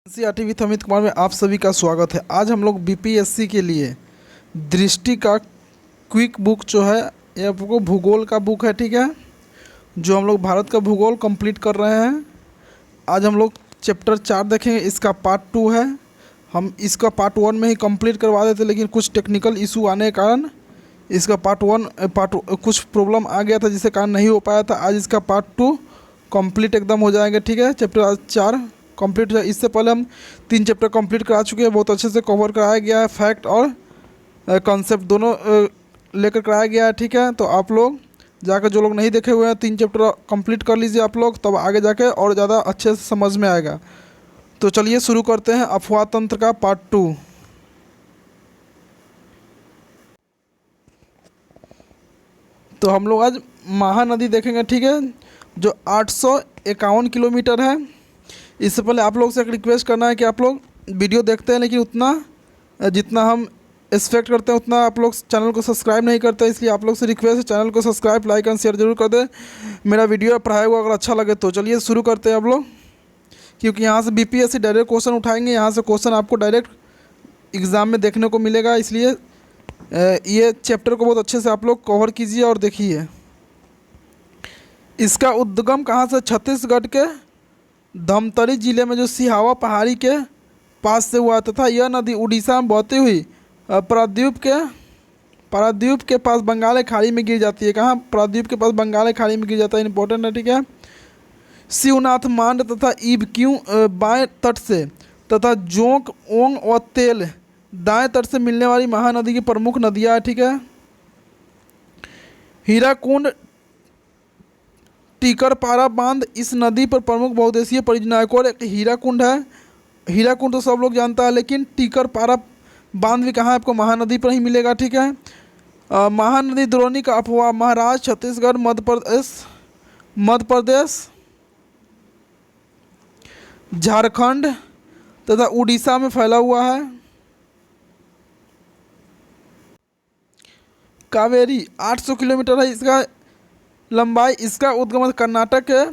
NCERT with Amit Kumar में आप सभी का स्वागत है। आज हम लोग बीपीएससी के लिए दृष्टि का क्विक बुक जो है, ये आपको भूगोल का बुक है, ठीक है, जो हम लोग भारत का भूगोल कंप्लीट कर रहे हैं। आज हम लोग चैप्टर 4 देखेंगे, इसका पार्ट 2 है। हम इसका पार्ट 1 में ही कंप्लीट करवा देते, लेकिन कुछ टेक्निकल इशू आने के कारण इसका पार्ट कुछ प्रॉब्लम आ गया था, जिसके कारण नहीं हो पाया था। आज इसका पार्ट 2 कंप्लीट एकदम हो जाएंगे, ठीक है। चैप्टर आज 4 कंप्लीट हो जाए। इससे पहले हम 3 चैप्टर कंप्लीट करा चुके हैं, बहुत अच्छे से कवर कराया गया है, फैक्ट और कॉन्सेप्ट दोनों लेकर कराया गया है, ठीक है। तो आप लोग जाकर, जो लोग नहीं देखे हुए हैं, 3 चैप्टर कंप्लीट कर लीजिए आप लोग, तब आगे जाके और ज़्यादा अच्छे से समझ में आएगा। तो चलिए शुरू करते हैं अफवाह तंत्र का पार्ट 2। तो हम लोग आज महानदी देखेंगे, ठीक है, जो 851 किलोमीटर है। इससे पहले आप लोग से एक रिक्वेस्ट करना है कि आप लोग वीडियो देखते हैं, लेकिन उतना जितना हम एक्सपेक्ट करते हैं उतना आप लोग चैनल को सब्सक्राइब नहीं करते, इसलिए आप लोग से रिक्वेस्ट है, चैनल को सब्सक्राइब, लाइक एंड शेयर जरूर कर दें। मेरा वीडियो पढ़ाया हुआ अगर अच्छा लगे तो चलिए शुरू करते हैं आप लोग, क्योंकि यहाँ से बीपीएससी डायरेक्ट क्वेश्चन उठाएंगे, यहाँ से क्वेश्चन आपको डायरेक्ट एग्ज़ाम में देखने को मिलेगा, इसलिए ये चैप्टर को बहुत अच्छे से आप लोग कवर कीजिए और देखिए। इसका उद्गम कहाँ से? छत्तीसगढ़ के धमतरी जिले में जो सिहावा पहाड़ी के पास से हुआ, तथा यह नदी उड़ीसा में बहती हुई प्रायद्वीप के पास बंगाल की खाड़ी में गिर जाती है। कहाँ? प्रायद्वीप के पास बंगाल की खाड़ी में गिर जाता है, इंपॉर्टेंट है, ठीक है। शिवनाथ मांड तथा ईबक्यू बाएं तट से तथा जोंक ओंग और तेल दाएं तट से मिलने वाली महानदी की प्रमुख नदियाँ है, ठीक है। हीराकुंड टीकरपारा बांध इस नदी पर प्रमुख बहुउद्देशीय परियोजना है। और एक हीराकुंड है, हीराकुंड तो सब लोग जानता है, लेकिन टीकरपारा बांध भी कहाँ है? आपको महानदी पर ही मिलेगा, ठीक है। महानदी द्रोणी का अफवाह महाराष्ट्र, छत्तीसगढ़, मध्य प्रदेश, झारखंड तथा उड़ीसा में फैला हुआ है। कावेरी 800 किलोमीटर है इसका लंबाई। इसका उद्गम कर्नाटक के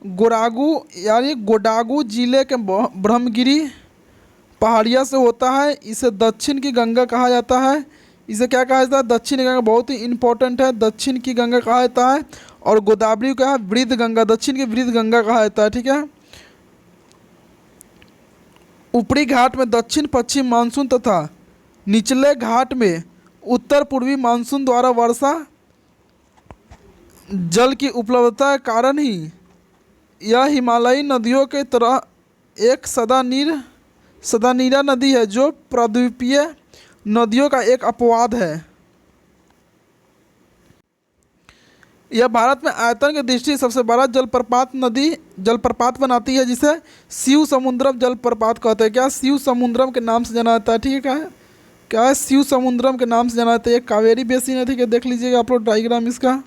गोडागू जिले के ब्रह्मगिरी पहाड़िया से होता है। इसे दक्षिण की गंगा कहा जाता है। इसे क्या कहा जाता है? दक्षिण गंगा, बहुत ही इंपॉर्टेंट है, दक्षिण की गंगा कहा जाता है। और गोदावरी का है वृद्ध गंगा, दक्षिण की वृद्ध गंगा कहा जाता है, ठीक है। ऊपरी घाट में दक्षिण पश्चिम मानसून तथा निचले घाट में उत्तर पूर्वी मानसून द्वारा वर्षा जल की उपलब्धता के कारण ही यह हिमालयी नदियों की तरह एक सदानीरा नदी है, जो प्रायद्वीपीय नदियों का एक अपवाद है। यह भारत में आयतन की दृष्टि से सबसे बड़ा जलप्रपात बनाती है, जिसे शिव समुद्रम जलप्रपात कहते हैं। क्या? शिव समुद्रम के नाम से जाना जाता है, ठीक है। क्या है? शिव समुद्रम के नाम से जाना जाता है। ये कावेरी बेसिन है, ठीक है, देख लीजिएगा आप लोग डायग्राम इसका।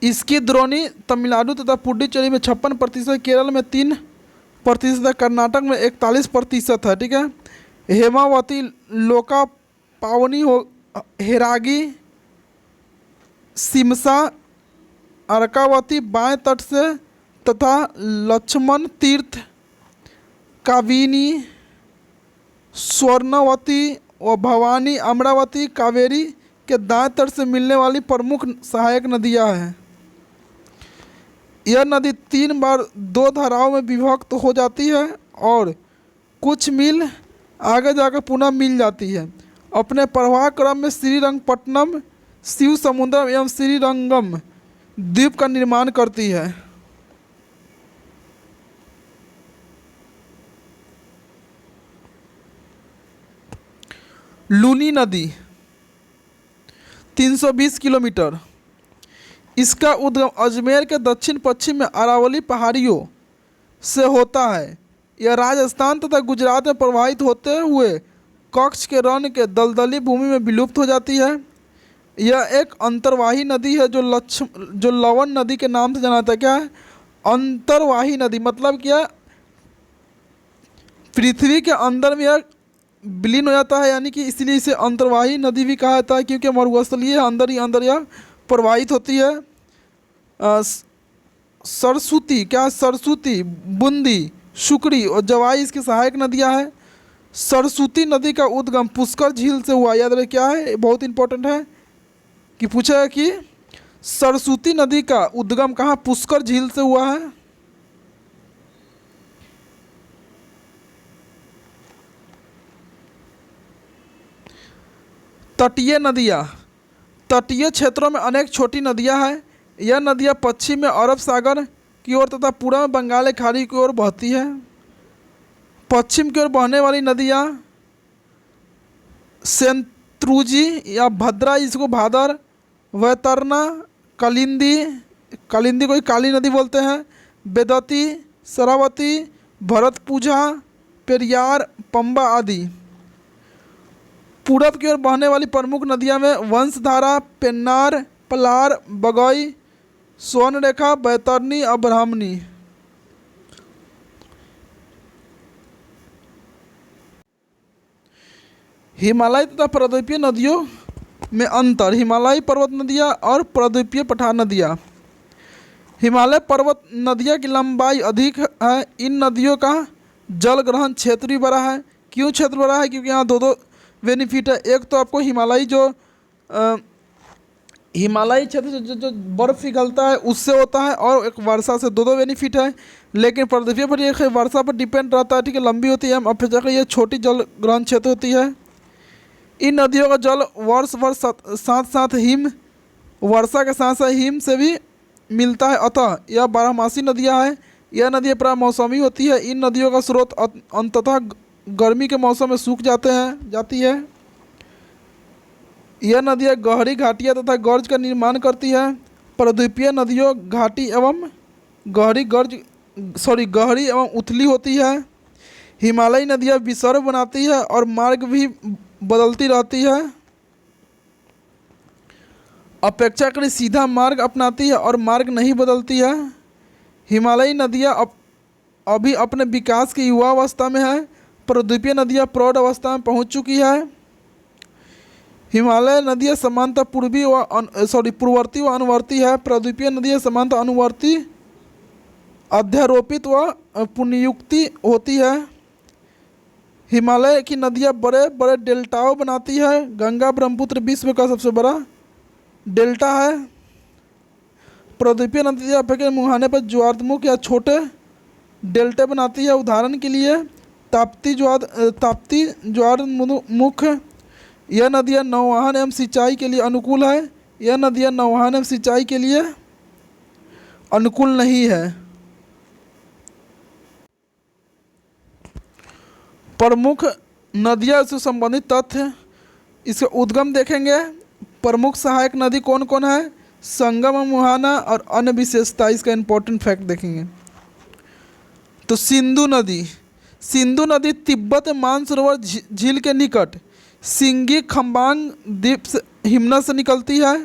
इसकी द्रोणी तमिलनाडु तथा पुडुचेरी में 56%, केरल में 3% है, कर्नाटक में 41% है, ठीक है। हेमावती, लोका पावनी, हेरागी, सिमसा, अर्कावती बाएं तट से तथा लक्ष्मण तीर्थ, काबिनी, स्वर्णवती और भवानी अमरावती कावेरी के दाएं तट से मिलने वाली प्रमुख सहायक नदियां हैं। यह नदी 3 बार 2 धाराओं में विभक्त हो जाती है और कुछ मील आगे जाकर पुनः मिल जाती है। अपने प्रवाह क्रम में श्रीरंगपट्टनम, शिव समुद्रम एवं श्रीरंगम द्वीप का निर्माण करती है। लूनी नदी 320 किलोमीटर। इसका उद्गम अजमेर के दक्षिण पश्चिम में अरावली पहाड़ियों से होता है। यह राजस्थान तथा गुजरात में प्रवाहित होते हुए कच्छ के रण के दलदली भूमि में विलुप्त हो जाती है। यह एक अंतर्वाही नदी है, जो लवण नदी के नाम से जाना जाता है। क्या है? अंतर्वाही नदी मतलब क्या? पृथ्वी के अंदर में यह विलीन हो जाता है, यानी कि इसलिए इसे अंतर्वाही नदी भी कहा जाता है, क्योंकि मरुस्थलीय है, अंदर ही अंदर यह प्रवाहित होती है। सरस्वती, क्या सरस्वती, बूंदी, शुक्री और जवाई इसकी सहायक नदियां हैं। सरस्वती नदी का उद्गम पुष्कर झील से हुआ, याद रहे क्या है, बहुत इंपॉर्टेंट है कि पूछा है कि सरस्वती नदी का उद्गम कहाँ, पुष्कर झील से हुआ है। तटीय नदियाँ, तटीय क्षेत्रों में अनेक छोटी नदियाँ हैं। यह नदियाँ पश्चिम में अरब सागर की ओर तथा पूर्व में बंगाल की खाड़ी की ओर बहती है। पश्चिम की ओर बहने वाली नदियाँ सेंतुरुजी या भद्रा, इसको भादर, वैतरना, कालिंदी, कालिंदी को ही काली नदी बोलते हैं, बेदती, शरावती, भरतपुझा, पेरियार, पंबा आदि। पूरब की ओर बहने वाली प्रमुख नदियां में वंशधारा, पेन्नार, पलार, बगई, स्वर्णरेखा, बैतरनी और ब्राह्मणी। हिमालय तथा प्रद्वीपीय नदियों में अंतर। हिमालयी पर्वत नदियाँ और प्रद्वीपीय पठार नदियाँ। हिमालय पर्वत नदियों की लंबाई अधिक है। इन नदियों का जल ग्रहण क्षेत्र भी बड़ा है। क्यों क्षेत्र बड़ा है? क्योंकि यहाँ दो दो बेनिफिट है। एक तो आपको हिमालयी जो हिमालयी क्षेत्र जो बर्फ़ पिघलता है उससे होता है, और एक वर्षा से, दो दो बेनिफिट है। लेकिन प्रद्वीपीय पर एक वर्षा पर डिपेंड रहता है, ठीक है, लंबी होती है, अब फिर जाकर ये छोटी जल ग्रहण क्षेत्र होती है। इन नदियों का जल वर्ष वर्ष साथ साथ हिम, वर्षा के साथ साथ हिम से भी मिलता है, अतः यह बारहमासी नदियाँ हैं। यह नदियाँ प्राय मौसमी होती है। इन नदियों का स्रोत अंततः गर्मी के मौसम में सूख जाती है। यह नदियाँ गहरी घाटियाँ तथा गर्ज का निर्माण करती है। प्रद्वीपीय नदियों घाटी एवं गहरी एवं उथली होती है। हिमालयी नदियाँ विसर्ग बनाती है और मार्ग भी बदलती रहती है। अपेक्षाकृत सीधा मार्ग अपनाती है और मार्ग नहीं बदलती है। हिमालयी नदियाँ अभी अपने विकास की युवावस्था में है। प्रद्वीपीय नदियाँ प्रौढ़ अवस्था में पहुँच चुकी है। हिमालय नदियाँ समानतः पूर्ववर्ती व अनुवर्ती है। प्रद्वीपीय नदियाँ समानतः अनुवर्ती, अध्यारोपित व पुनर्युक्ति होती है। हिमालय की नदियाँ बड़े बड़े डेल्टाओं बनाती है। गंगा ब्रह्मपुत्र विश्व का सबसे बड़ा डेल्टा है। प्रद्वीपीय नदियाँ अपेक्षा मुहाने पर ज्वारमुख या छोटे डेल्टे बनाती है। उदाहरण के लिए ताप्ती ज्वारमुख। यह नदियाँ नौवहन एवं सिंचाई के लिए अनुकूल है। यह नदियाँ नौवहन एवं सिंचाई के लिए अनुकूल नहीं है। प्रमुख नदियाँ से संबंधित तथ्य, इसका उद्गम देखेंगे। प्रमुख सहायक नदी कौन कौन है? संगम, मुहाना और अन्य विशेषता, इसका इंपॉर्टेंट फैक्ट देखेंगे। तो सिंधु नदी तिब्बत मानसरोवर झील के निकट सिंगी खम्बांग द्वीप से हिमनद से निकलती है।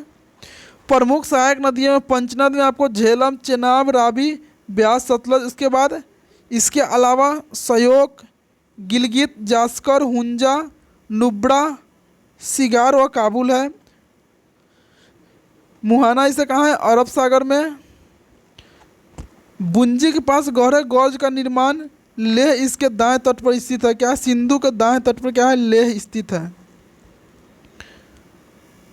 प्रमुख सहायक नदियों में पंचनद में आपको झेलम, चेनाब, रावी, ब्यास, सतलज, इसके बाद इसके अलावा श्योक, गिलगित, जास्कर, हुंजा, नुब्रा, सिगार व काबुल है। मुहाना इसे कहाँ है? अरब सागर में। बुंजी के पास गहरे गौर्ज का निर्माण, लेह इसके दाएं तट पर स्थित है। क्या? सिंधु के दाएं तट पर क्या है? लेह स्थित है।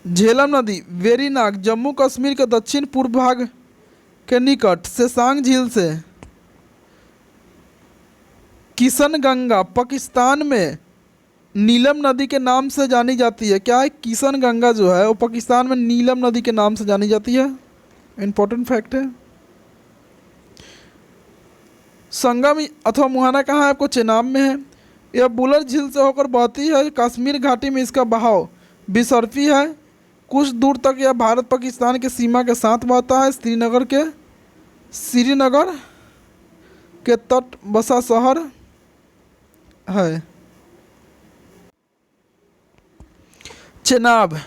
झेलम नदी वेरीनाग जम्मू कश्मीर के दक्षिण पूर्व भाग के निकट सेसांग झील से। किशन गंगा पाकिस्तान में नीलम नदी के नाम से जानी जाती है। क्या है? किशन गंगा जो है वो पाकिस्तान में नीलम नदी के नाम से जानी जाती है। इंपॉर्टेंट फैक्ट है। संगम अथवा मुहाना कहाँ है? आपको चेनाब में है। यह बुलर झील से होकर बहती है। कश्मीर घाटी में इसका बहाव बिसरफी है। कुछ दूर तक यह भारत पाकिस्तान के सीमा के साथ बहता है। श्रीनगर के तट बसा शहर है। चेनाब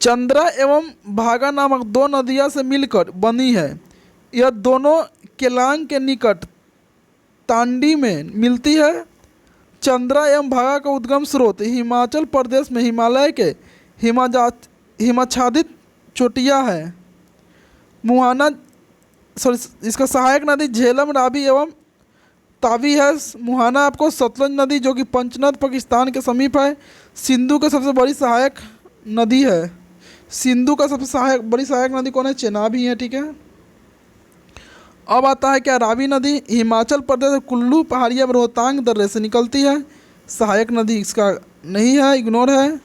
चंद्रा एवं भागा नामक दो नदियां से मिलकर बनी है। यह दोनों केलांग के निकट तांडी में मिलती है। चंद्रा एवं भागा का उद्गम स्रोत हिमाचल प्रदेश में हिमालय के हिमाच्छादित चोटियाँ है। मुहाना सॉरी इसका सहायक नदी झेलम, रावी एवं तावी है। मुहाना आपको सतलुज नदी जो कि पंचनद पाकिस्तान के समीप है। सिंधु का सबसे बड़ी सहायक नदी है। सिंधु का सबसे बड़ी सहायक नदी कौन है? चेनाब ही है, ठीक है। अब आता है क्या? रावी नदी हिमाचल प्रदेश कुल्लू पहाड़िया में रोहतांग दर्रे से निकलती है। सहायक नदी इसका नहीं है, इग्नोर है।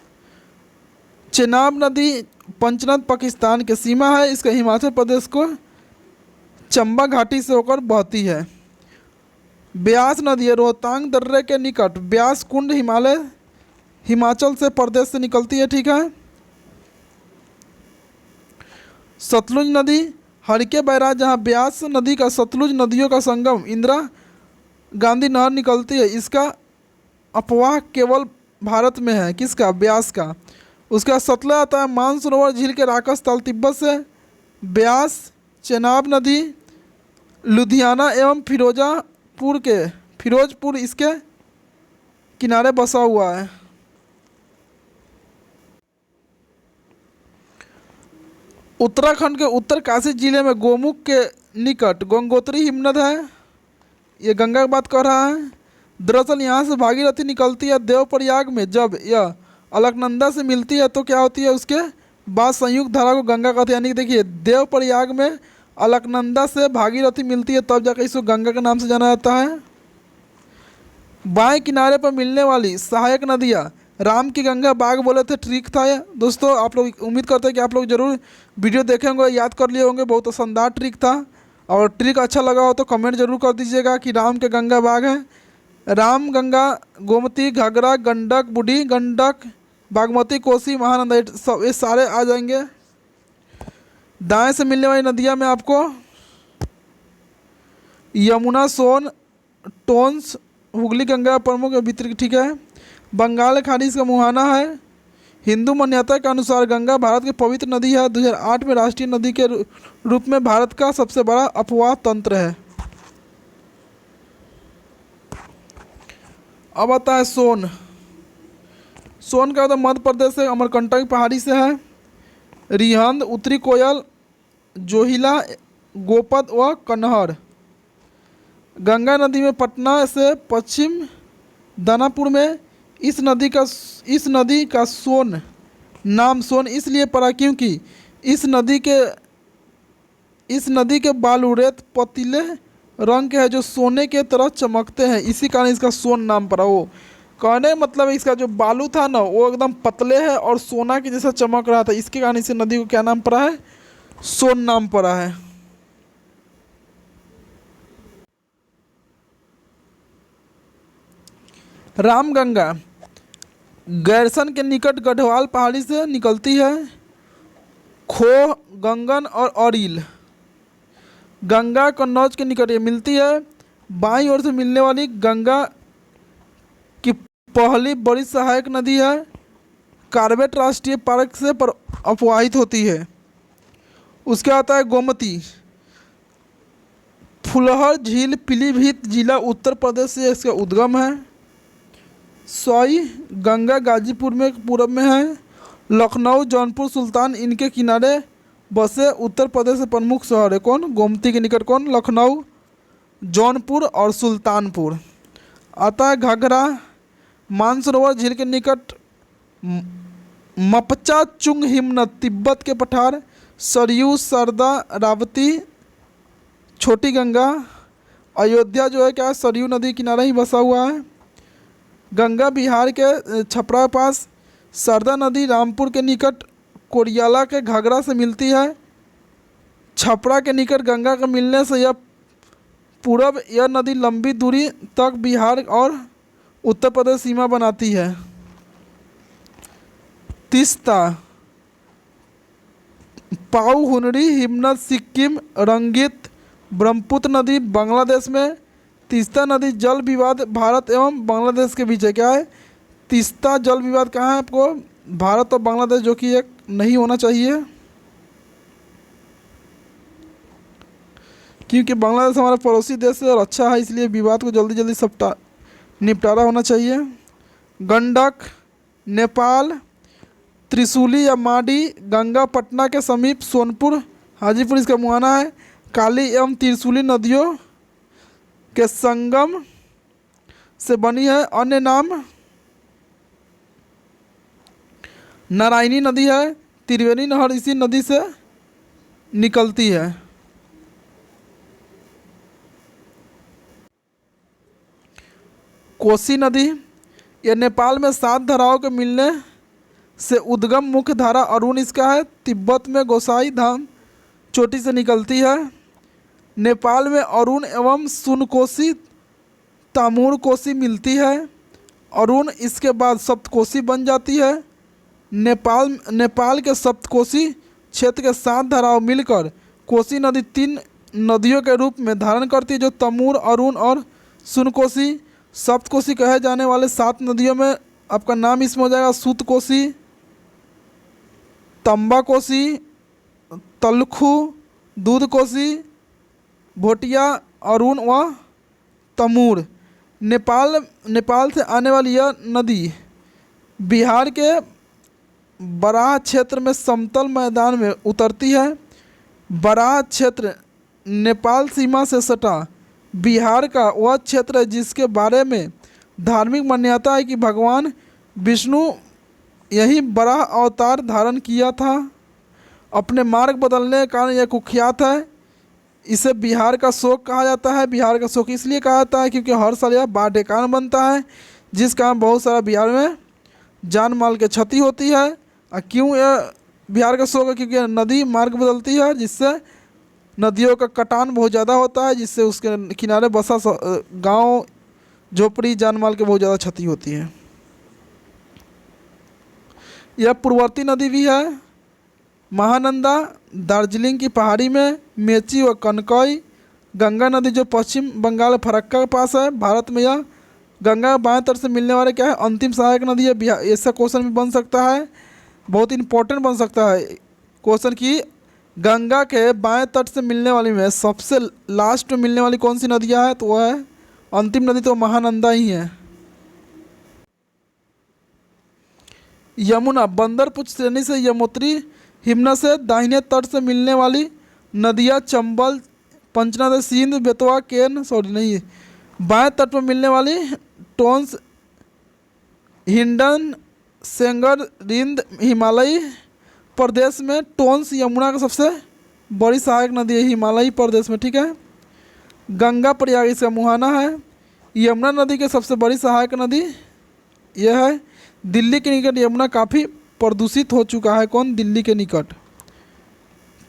चेनाब नदी पंचनद पाकिस्तान के सीमा है। इसका हिमाचल प्रदेश को चंबा घाटी से होकर बहती है। ब्यास नदी है रोहतांग दर्रे के निकट। ब्यास कुंड हिमाचल से प्रदेश से निकलती है, ठीक है। सतलुज नदी हरके बैराज जहाँ ब्यास नदी का सतलुज नदियों का संगम इंदिरा गांधी नहर निकलती है। इसका अपवाह केवल भारत में है। किसका? ब्यास का। उसका सतलज आता है मानसरोवर झील के राकस तल तिब्बत से। ब्यास चेनाब नदी लुधियाना एवं फिरोजपुर इसके किनारे बसा हुआ है। उत्तराखंड के उत्तरकाशी जिले में गोमुख के निकट गंगोत्री हिमनद है। ये गंगा की बात कर रहा है। दरअसल यहाँ से भागीरथी निकलती है। देवप्रयाग में जब यह अलकनंदा से मिलती है तो क्या होती है? उसके बाद संयुक्त धारा को गंगा कहते हैं। यानी कि देखिए देवप्रयाग में अलकनंदा से भागीरथी मिलती है तब जाकर इसको गंगा के नाम से जाना जाता है। बाएं किनारे पर मिलने वाली सहायक नदियाँ राम की गंगा बाग बोले थे, ट्रिक था ये दोस्तों। आप लोग उम्मीद करते हैं कि आप लोग जरूर वीडियो देखे होंगे, याद कर लिए होंगे। बहुत शानदार ट्रिक था। और ट्रिक अच्छा लगा हो तो कमेंट जरूर कर दीजिएगा कि राम के गंगा बाग है। राम गंगा गोमती घाघरा गंडक बूढ़ी गंडक बागमती कोसी महानंदा सब ये सारे आ जाएंगे। दाएं से मिलने वाली नदियां में आपको यमुना सोन टोन्स हुगली गंगा प्रमुख वितरित, ठीक है। बंगाल खाड़ी इसका मुहाना है। हिंदू मान्यता के अनुसार गंगा भारत की पवित्र नदी है। 2008 में राष्ट्रीय नदी के रूप में भारत का सबसे बड़ा अपवाह तंत्र है। अब आता है सोन। सोन का मतलब मध्य प्रदेश से अमरकंटक पहाड़ी से है। रिहंद उत्तरी कोयल जोहिला गोपद व कन्हर। गंगा नदी में पटना से पश्चिम दानापुर में। इस नदी का सोन नाम सोन इसलिए पड़ा क्योंकि इस नदी के बालू रेत पतीले रंग के हैं जो सोने के तरह चमकते हैं। इसी कारण इसका सोन नाम पड़ा। वो कहने मतलब इसका जो बालू था ना वो एकदम पतले है और सोना के जैसा चमक रहा था। इसके कारण इस नदी को क्या नाम पड़ा है? सोन नाम पड़ा है। रामगंगा गैरसन के निकट गढ़वाल पहाड़ी से निकलती है। खो गंगन और औरील गंगा कन्नौज के निकट ये मिलती है। बाईं ओर से मिलने वाली गंगा की पहली बड़ी सहायक नदी है। कार्बेट राष्ट्रीय पार्क से अपवाहित होती है। उसके आता है गोमती। फुलहर झील पीलीभीत जिला उत्तर प्रदेश से इसका उद्गम है। सोई गंगा गाजीपुर में पूरब में है। लखनऊ जौनपुर सुल्तान इनके किनारे बसे उत्तर प्रदेश के प्रमुख शहर है। कौन? गोमती के निकट कौन? लखनऊ जौनपुर और सुल्तानपुर। आता है घाघरा मानसरोवर झील के निकट मपचा चुंग हिमनद तिब्बत के पठार। सरयू सरदा रावती छोटी गंगा। अयोध्या जो है क्या सरयू नदी किनारे ही बसा हुआ है। गंगा बिहार के छपरा पास। सरदा नदी रामपुर के निकट कोरियाला के घाघरा से मिलती है। छपरा के निकट गंगा के मिलने से यह नदी लंबी दूरी तक बिहार और उत्तर प्रदेश सीमा बनाती है। तीस्ता पाऊ हुनरी हिमनद सिक्किम रंगीत ब्रह्मपुत्र नदी बांग्लादेश में। तीस्ता नदी जल विवाद भारत एवं बांग्लादेश के बीच है। क्या है? तीस्ता जल विवाद कहाँ है? आपको भारत और बांग्लादेश जो कि एक नहीं होना चाहिए। क्योंकि बांग्लादेश हमारा पड़ोसी देश है और अच्छा है, इसलिए विवाद को जल्दी जल्दी सब निपटारा होना चाहिए। गंडक नेपाल, त्रिशूली या माडी गंगा पटना के समीप सोनपुर हाजीपुर इसका मुहाना है। काली एवं त्रिशूली नदियों के संगम से बनी है। अन्य नाम नारायणी नदी है। त्रिवेणी नहर इसी नदी से निकलती है। कोसी नदी, यह नेपाल में 7 धाराओं के मिलने से उद्गम मुख्य धारा अरुण इसका है। तिब्बत में गोसाई धाम चोटी से निकलती है। नेपाल में अरुण एवं सुनकोसी तामूर कोसी मिलती है। अरुण इसके बाद सप्तकोसी बन जाती है। नेपाल के सप्तकोसी क्षेत्र के 7 धाराओं मिलकर कोसी नदी 3 नदियों के रूप में धारण करती है, जो तमूर, अरुण और सुनकोसी। सप्तकोसी कहे जाने वाले 7 नदियों में आपका नाम इसमें हो जाएगा सूतकोसी, तंबाकोसी, तलखू, दूधकोसी, भोटिया, अरुण व तमूर। नेपाल से आने वाली यह नदी बिहार के बराह क्षेत्र में समतल मैदान में उतरती है। बराह क्षेत्र नेपाल सीमा से सटा बिहार का वह क्षेत्र है जिसके बारे में धार्मिक मान्यता है कि भगवान विष्णु यही बराह अवतार धारण किया था। अपने मार्ग बदलने के कारण यह कुख्यात है। इसे बिहार का शोक कहा जाता है। बिहार का शोक इसलिए कहा जाता है क्योंकि हर साल यह बाढ़ के कारण बनता है, जिस कारण बहुत सारा बिहार में जान माल की क्षति होती है। और क्यों यह बिहार का शोक है? क्योंकि नदी मार्ग बदलती है, जिससे नदियों का कटान बहुत ज़्यादा होता है, जिससे उसके किनारे बसा गांव झोपड़ी जान माल के बहुत ज़्यादा क्षति होती है। यह पूर्ववर्ती नदी भी है। महानंदा दार्जिलिंग की पहाड़ी में, मेची व कनकई। गंगा नदी जो पश्चिम बंगाल फरक्का के पास है। भारत में यह गंगा बाएं तट से मिलने वाले क्या है, अंतिम सहायक नदी है। बिहार ऐसा क्वेश्चन भी बन सकता है, बहुत इंपॉर्टेंट बन सकता है क्वेश्चन कि गंगा के बाएं तट से मिलने वाली में सबसे लास्ट में मिलने वाली कौन सी नदियाँ है, तो वह है अंतिम नदी, तो महानंदा ही है। यमुना बंदरपुर श्रेणी से यमुत्री हिमना से दाहिने तट से मिलने वाली नदियाँ चंबल, पंचनद, सिंध, बेतवा, केन बाएं तट पर मिलने वाली टोंस, हिंडन, सेंगर, रिंद। हिमालयी प्रदेश में टोंस यमुना का सबसे बड़ी सहायक नदी है, हिमालयी प्रदेश में, ठीक है। गंगा प्रयाग इसका मुहाना है। यमुना नदी की सबसे बड़ी सहायक नदी यह है। दिल्ली के निकट यमुना काफ़ी प्रदूषित हो चुका है। कौन? दिल्ली के निकट।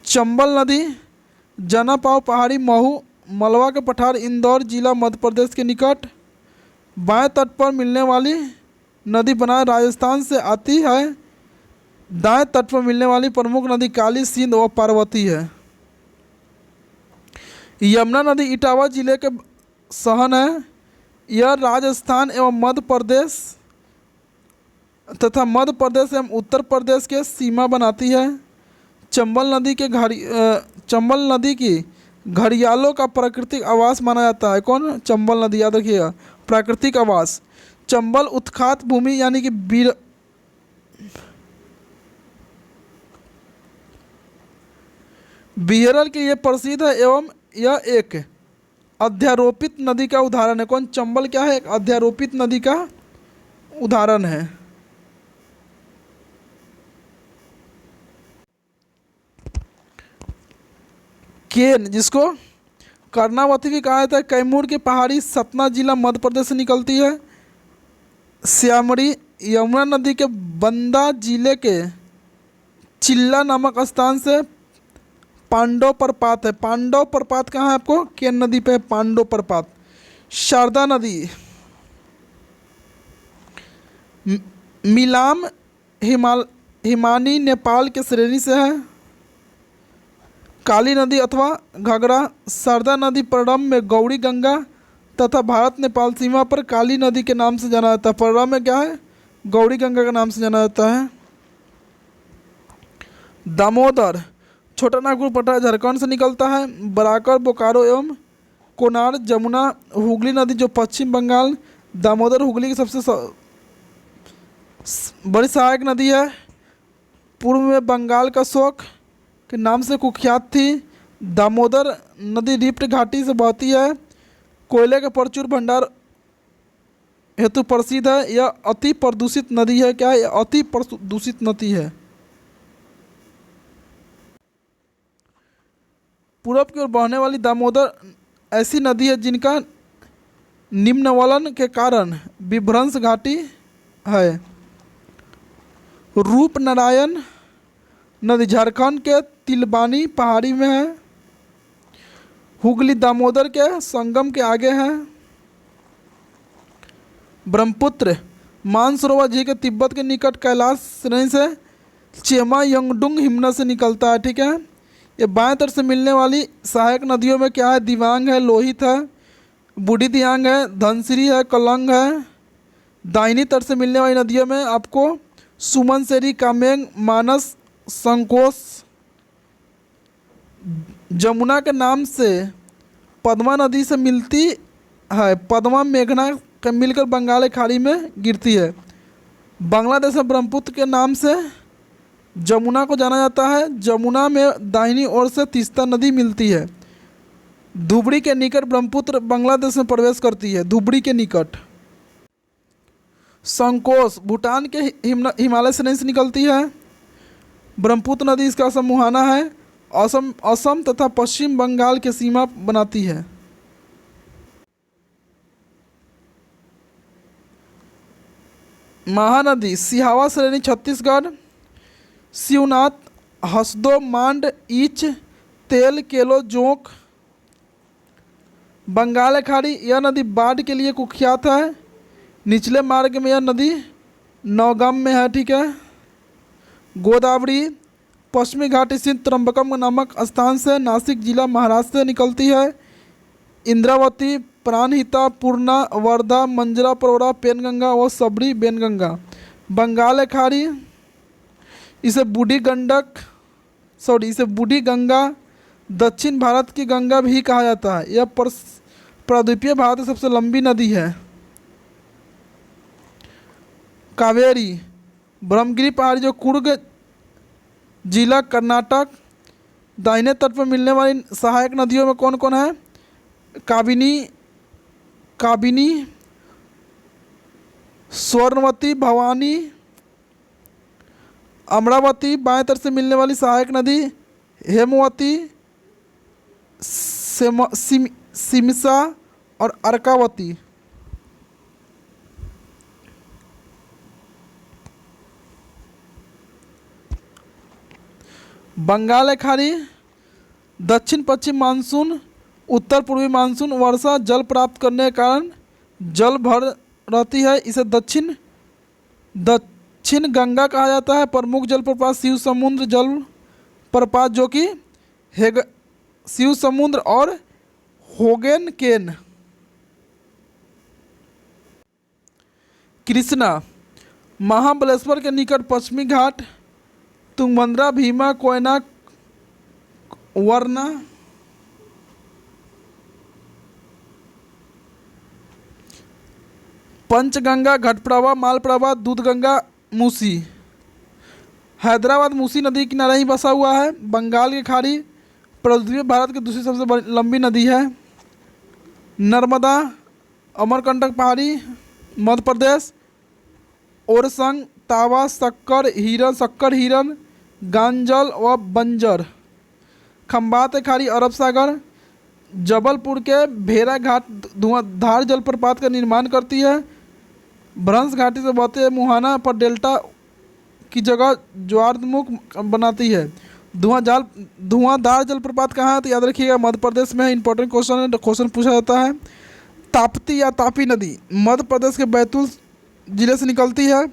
चंबल नदी जनापाव पहाड़ी, महू, मलवा के पठार, इंदौर जिला मध्य प्रदेश के निकट। बाएं तट पर मिलने वाली नदी बनाए राजस्थान से आती है। दाएं तट पर मिलने वाली प्रमुख नदी काली, सिंध और पार्वती है। यमुना नदी इटावा जिले के सहन है। यह राजस्थान एवं मध्य प्रदेश तथा मध्य प्रदेश एवं उत्तर प्रदेश के सीमा बनाती है। चंबल नदी की घड़ियालों का प्राकृतिक आवास माना जाता है। कौन? चंबल नदी, याद रखिएगा, प्राकृतिक आवास। चंबल उत्खात भूमि यानी कि बिहरल के लिए प्रसिद्ध है एवं यह एक अध्यारोपित नदी का उदाहरण है। कौन? चंबल क्या है? एक अध्यारोपित नदी का उदाहरण है। केन, जिसको कर्णावती भी कहा जाता है, कैमूर की पहाड़ी, सतना जिला मध्य प्रदेश से निकलती है। श्यामड़ी यमुना नदी के बंदा जिले के चिल्ला नामक स्थान से पांडव प्रपात है। पांडव प्रपात कहाँ है आपको? केन नदी पे है पांडव प्रपात। शारदा नदी मिलाम हिमानी नेपाल के श्रेणी से है। काली नदी अथवा घाघरा। शारदा नदी प्रारंभ में गौड़ी गंगा तथा भारत नेपाल सीमा पर काली नदी के नाम से जाना जाता है। प्रारंभ में क्या है? गौड़ी गंगा के नाम से जाना जाता है। दामोदर छोटा नागपुर पटना झारखंड से निकलता है। बराकर, बोकारो एवं कोनार, जमुना, हुगली नदी जो पश्चिम बंगाल, दामोदर हुगली की सबसे बड़ी सहायक नदी है। पूर्व में बंगाल का शोक के नाम से कुख्यात थी। दामोदर नदी रिफ्ट घाटी से बहती है। कोयले का प्रचुर भंडार हेतु प्रसिद्ध है। यह अति प्रदूषित नदी है। क्या है? यह अति प्रदूषित नदी है। पूर्व की ओर बहने वाली दामोदर ऐसी नदी है जिनका निम्नवलन के कारण विभ्रंश घाटी है। रूपनारायण नदी झारखंड के तिलबानी पहाड़ी में है। हुगली दामोदर के संगम के आगे है। ब्रह्मपुत्र मानसरोवर झील के तिब्बत के निकट कैलाश श्रेणी से चेमा यंगडुंग हिमनद से निकलता है। ठीक है। ये बाएं तरफ से मिलने वाली सहायक नदियों में क्या है? दिबांग है, लोहित है, बूढ़ी दियांग है, धनसिरी है, कलंग है। दाहिनी तरफ से मिलने वाली नदियों में आपको सुमनसेरी, कामेंग, मानस, संकोश, जमुना के नाम से पद्मा नदी से मिलती है। पद्मा मेघना के मिलकर बंगाल की खाड़ी में गिरती है। बांग्लादेश में ब्रह्मपुत्र के नाम से जमुना को जाना जाता है। जमुना में दाहिनी ओर से तीस्ता नदी मिलती है। धुबरी के निकट ब्रह्मपुत्र बांग्लादेश में प्रवेश करती है। धुबरी के निकट। संकोश भूटान के हिमालय श्रेणी से निकलती है। ब्रह्मपुत्र नदी इसका समूहाना है। असम तथा पश्चिम बंगाल की सीमा बनाती है। महानदी सिहावा श्रेणी छत्तीसगढ़। शिवनाथ, हसदो, मांड, ईच, तेल, केलो, जोंक, बंगाल खाड़ी। यह नदी बाढ़ के लिए कुख्यात है। निचले मार्ग में यह नदी नौगाम में है। ठीक है। गोदावरी पश्चिमी घाट स्थित त्र्यंबकम नामक स्थान से नासिक जिला महाराष्ट्र से निकलती है। इंद्रावती, प्राणहिता, पूर्णा, वर्धा, मंजरा, परवरा, पेनगंगा व सबरी बेनगंगा। बंगाल खाड़ी इसे बूढ़ी गंगा, दक्षिण भारत की गंगा भी कहा जाता है। यह प्रायद्वीपीय भारत की सबसे लंबी नदी है। कावेरी ब्रह्मगिरी पहाड़ी जो कुर्ग जिला कर्नाटक। दाहिने तट पर मिलने वाली सहायक नदियों में कौन कौन है? काबिनी, स्वर्णवती, भवानी, अमरावती। बाएं तरफ से मिलने वाली सहायक नदी हेमवती, सिमसा और अर्कावती। बंगाल खाड़ी दक्षिण पश्चिम मानसून, उत्तर पूर्वी मानसून वर्षा जल प्राप्त करने के कारण जल भर रहती है। इसे दक्षिण गंगा कहा जाता है। प्रमुख जलप्रपात शिव समुद्र जल प्रपात जो कि शिव समुद्र और होगेन केन। कृष्णा महाबलेश्वर के निकट पश्चिमी घाट। तुंगभद्रा, भीमा, कोयना, वरना। पंचगंगा, घटप्रभा, मालप्रभा, दूधगंगा, मूसी। हैदराबाद मूसी नदी किनारे ही बसा हुआ है। बंगाल की खाड़ी प्रायद्वीपीय भारत की दूसरी सबसे लंबी नदी है। नर्मदा, अमरकंटक पहाड़ी मध्य प्रदेश। ओरसंग, तावा, शक्कर हिरन, गांजल व बंजर। खंबात खाड़ी अरब सागर। जबलपुर के भेरा घाट धुआंधार जलप्रपात का निर्माण करती है। भ्रंश घाटी से बहते मुहाना पर डेल्टा की जगह ज्वारमुख बनाती है। धुआंधार जलप्रपात कहाँ है? तो याद रखिएगा मध्य प्रदेश में है। इंपॉर्टेंट क्वेश्चन है। क्वेश्चन पूछा जाता है। ताप्ती या तापी नदी मध्य प्रदेश के बैतूल जिले से निकलती है।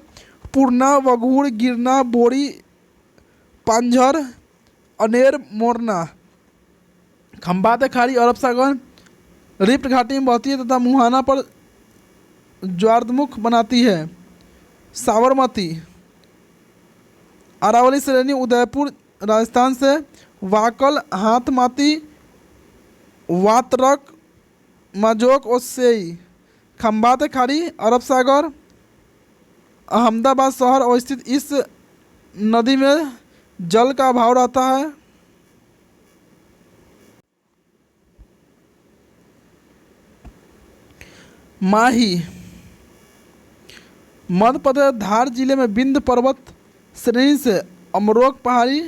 पूर्णा, वघूर, गिरना, बोरी, पांझर, अनेर, मोरना। खंबात खाड़ी अरब सागर रिफ्ट घाटी में बहती है तथा मुहाना पर ज्वारमुख बनाती है। साबरमती अरावली श्रेणी उदयपुर राजस्थान से वाकल, हाथमाती, वात्रक, माजोक और सेई। खंबात खाड़ी अरब सागर, अहमदाबाद शहर अवस्थित। इस नदी में जल का अभाव रहता है। माही मध्य प्रदेश धार जिले में विंध्य पर्वत श्रेणी से, अमरोक पहाड़ी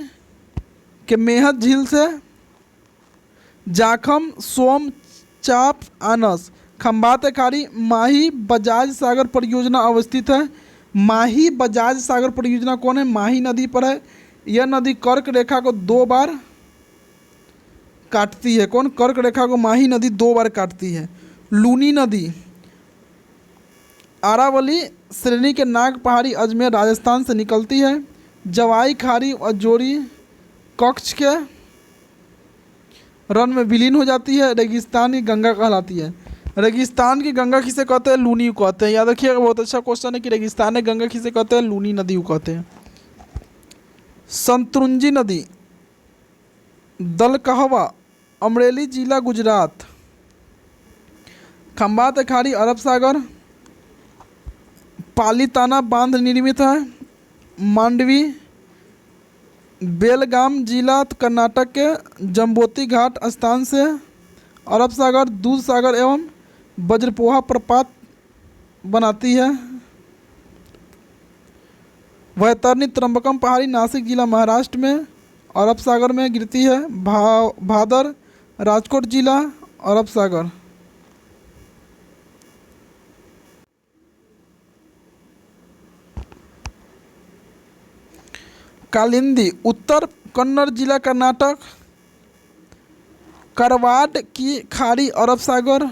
के मेहत झील से, जाखम, सोम, चाप, आनस, खंबात खाड़ी, माही बजाज सागर परियोजना अवस्थित है। माही बजाज सागर परियोजना कौन है? माही नदी पर है। यह नदी कर्क रेखा को 2 बार काटती है। कौन? कर्क रेखा को माही नदी 2 बार काटती है। लूनी नदी अरावली श्रेणी के नाग पहाड़ी अजमेर राजस्थान से निकलती है। जवाई खाड़ी और जोड़ी कक्ष के रन में विलीन हो जाती है। रेगिस्तान की गंगा कहलाती है। रेगिस्तान की गंगा किसे कहते हैं? लूनी को कहते हैं। याद रखिएगा, बहुत अच्छा क्वेश्चन है कि रेगिस्तान की गंगा किसे कहते हैं? लूनी नदी को कहते हैं। संतरुंजी नदी दलकहवा, अमरेली जिला गुजरात। खंबात खाड़ी अरब सागर, पालीताना बांध निर्मित है। मांडवी बेलगाम जिला कर्नाटक के जम्बोती घाट स्थान से अरब सागर, दूध सागर एवं वज्रपोहा प्रपात बनाती है। वैतरणी त्र्यंबकम पहाड़ी नासिक जिला महाराष्ट्र में अरब सागर में गिरती है। भादर राजकोट जिला अरब सागर। कालिंदी उत्तर कन्नड़ जिला कर्नाटक। करवाड की खाड़ी अरब सागर।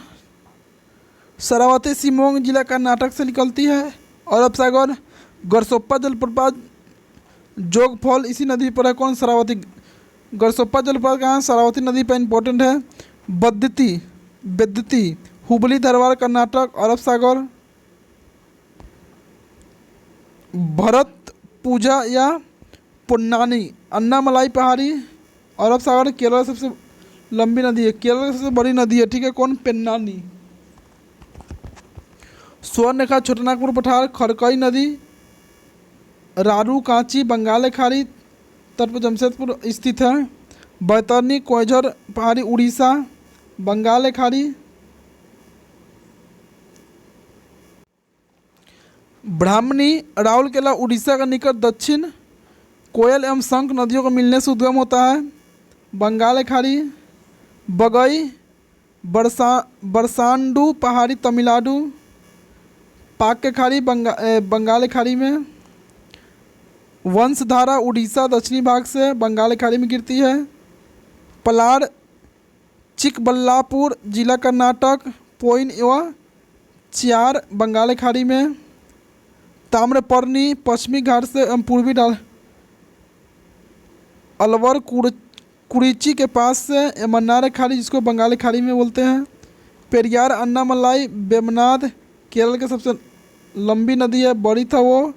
शरावती शिमोंग जिला कर्नाटक से निकलती है अरब सागर। गरसोप्पा जलप्रपात जोगफॉल इसी नदी पर है। कौन? शरावती। गरसोप्पा जलप्रपात कहाँ? शरावती नदी पर इंपॉर्टेंट है। बेद्दती हुबली धारवाड़ कर्नाटक अरब सागर। भरत पूजा या पुन्नानी अन्नामलाई पहाड़ी अरब सागर। केरल सबसे लंबी नदी है, केरल की सबसे बड़ी नदी है। ठीक है, कौन? पेन्नानी। स्वर्णरेखा छोटानागपुर पठार, खरकई नदी, रारू कांची बंगाल खाड़ी तट पर जमशेदपुर स्थित है। बैतरनी कोइझर पहाड़ी उड़ीसा बंगाल खाड़ी। ब्राह्मणी राउरकेला उड़ीसा का निकट दक्षिण। कोयल एवं शंख नदियों को मिलने से उद्गम होता है बंगाल खाड़ी। बगई बरसांडू पहाड़ी तमिलनाडु पाक के खाड़ी बंगाल खाड़ी में। वंशधारा उड़ीसा दक्षिणी भाग से बंगाल खाड़ी में गिरती है। पलार चिकबल्लापुर जिला कर्नाटक। पोइन एवं चियार बंगाल खाड़ी में। ताम्रपर्णी पश्चिमी घाट से पूर्वी अलवर कुरिची के पास से मन्नार खाड़ी जिसको बंगाली खाड़ी में बोलते हैं। पेरियार अन्नामलाई वेमनाद केरल के सबसे लंबी नदी है। बड़ी था वो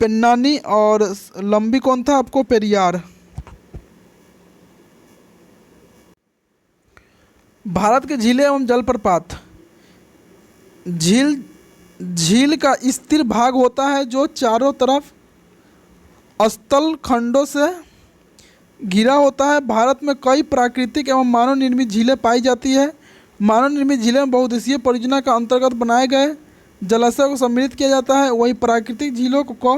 पेन्नानी और लंबी कौन था आपको? पेरियार। भारत के झीलें एवं जलप्रपात। झील का स्थिर भाग होता है जो चारों तरफ स्थल खंडों से घिरा होता है। भारत में कई प्राकृतिक एवं मानव निर्मित झीलें पाई जाती है। मानव निर्मित झीलें में बहुउद्देशीय परियोजना का अंतर्गत बनाए गए जलाशय को सम्मिलित किया जाता है। वहीं प्राकृतिक झीलों को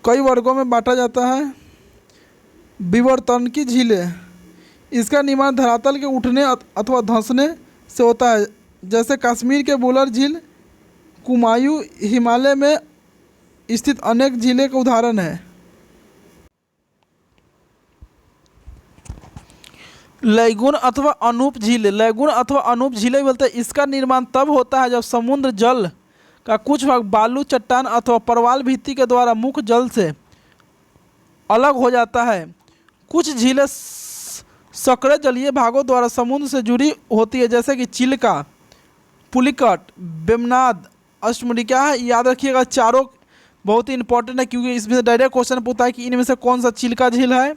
कई वर्गों में बांटा जाता है। विवर्तनिकी झीलें, इसका निर्माण धरातल के उठने अथवा धंसने से होता है। जैसे कश्मीर के बुलर झील, कुमायूं हिमालय में स्थित अनेक झीलें का उदाहरण है। लैगून अथवा अनूप झीलें। लैगून अथवा अनूप झीलें बोलते हैं। इसका निर्माण तब होता है जब समुद्र जल का कुछ भाग बालू, चट्टान अथवा परवाल भित्ति के द्वारा मुख्य जल से अलग हो जाता है। कुछ झीलें सकड़े जलीय भागों द्वारा समुद्र से जुड़ी होती है, जैसे कि चिल्का, पुलिकट, वेमनाद, अष्टमुडिका है। याद रखिएगा, चारों बहुत ही इंपॉर्टेंट है क्योंकि इसमें से डायरेक्ट क्वेश्चन पूछता है कि इनमें से कौन सा चिल्का झील है,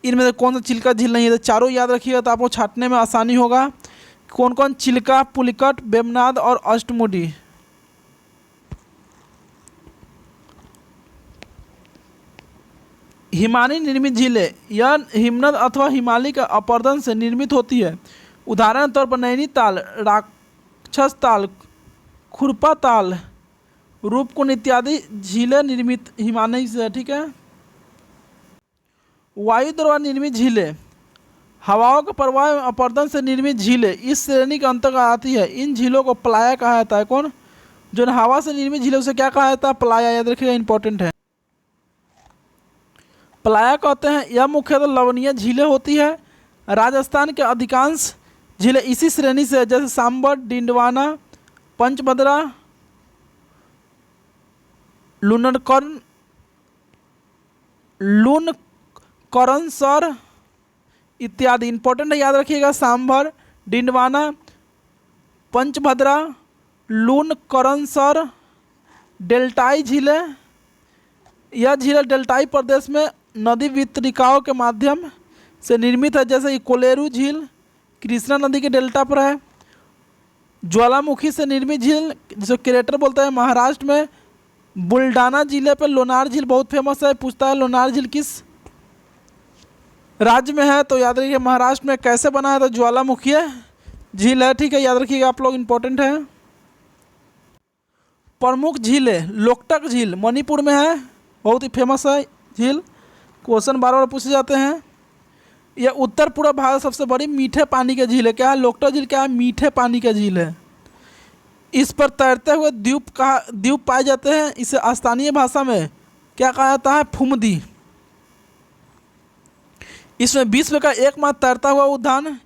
इनमें से कौन सा चिल्का झील नहीं है। तो चारों याद रखिएगा तो आपको छांटने में आसानी होगा। कौन कौन? चिल्का, पुलिकट, वेमनाद और अष्टमुडी। हिमानी निर्मित झीलें यह हिमनद अथवा हिमालय के अपरदन से निर्मित होती है। उदाहरण तौर पर नैनीताल, राक्षस ताल, खुरपा ताल, रूपकुंड इत्यादि झीलें निर्मित हिमालय से है। ठीक है। वायु द्वारा निर्मित झीलें हवाओं के प्रवाह एवं अपरदन से निर्मित झीलें इस श्रेणी के अंतर्गत आती है। इन झीलों को प्लाया कहा जाता है। कौन? जो हवा से निर्मित झीलें उसे क्या कहा जाता है? प्लाया। याद रखिएगा, इंपॉर्टेंट है। प्लाया कहते हैं यह मुख्यतः लवणीय झीलें होती है। राजस्थान के अधिकांश झीलें इसी श्रेणी से है, जैसे सांबर, डिंडवाना, पंचभद्रा, लूनकरनसर इत्यादि। इंपॉर्टेंट है, याद रखिएगा। सांभर, डिंडवाना, पंचभद्रा, लूनकरनसर, डेल्टाई झीलें। यह झीलें डेल्टाई प्रदेश में नदी वितरिकाओं के माध्यम से निर्मित है, जैसे कि कोलेरू झील कृष्णा नदी के डेल्टा पर है। ज्वालामुखी से निर्मित झील जिसे क्रेटर बोलते हैं, महाराष्ट्र में बुल्डाना जिले पर लोनार झील बहुत फेमस है। पूछता है लोनार झील किस राज्य में है? तो याद रखिए महाराष्ट्र में। कैसे बना है? तो ज्वालामुखी झील है। ठीक है, याद रखिएगा आप लोग, इंपॉर्टेंट है। प्रमुख झीलें लोकटक झील मणिपुर में है, बहुत ही फेमस है झील। क्वेश्चन बार बार पूछे जाते हैं। यह उत्तर पूर्व भारत सबसे बड़ी मीठे पानी की झील है। क्या है? लोकटक झील क्या है? मीठे पानी की झील है। इस पर तैरते हुए द्वीप पाए जाते हैं। इसे स्थानीय भाषा में क्या कहा जाता है? फुमदी। इसमें विश्व का एकमात्र तैरता हुआ उद्यान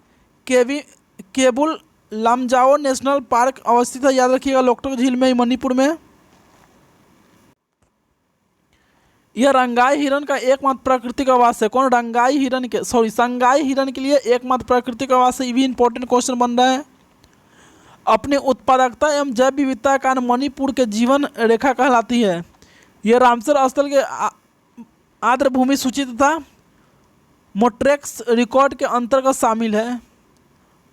केबुल लामजाओ नेशनल पार्क अवस्थित है। याद रखिएगा, लोकटक झील में, मणिपुर में। यह रंगाई हिरन का एकमात्र प्राकृतिक आवास है। कौन? संगाई हिरन के लिए एकमात्र प्राकृतिक आवास है। ये भी इंपॉर्टेंट क्वेश्चन बन रहा है। अपनी उत्पादकता एवं जैव विविधता के कारण मणिपुर के जीवन रेखा कहलाती है। यह रामसर स्थल के आर्द्र भूमि सूची तथा मोट्रेक्स रिकॉर्ड के अंतर्गत शामिल है।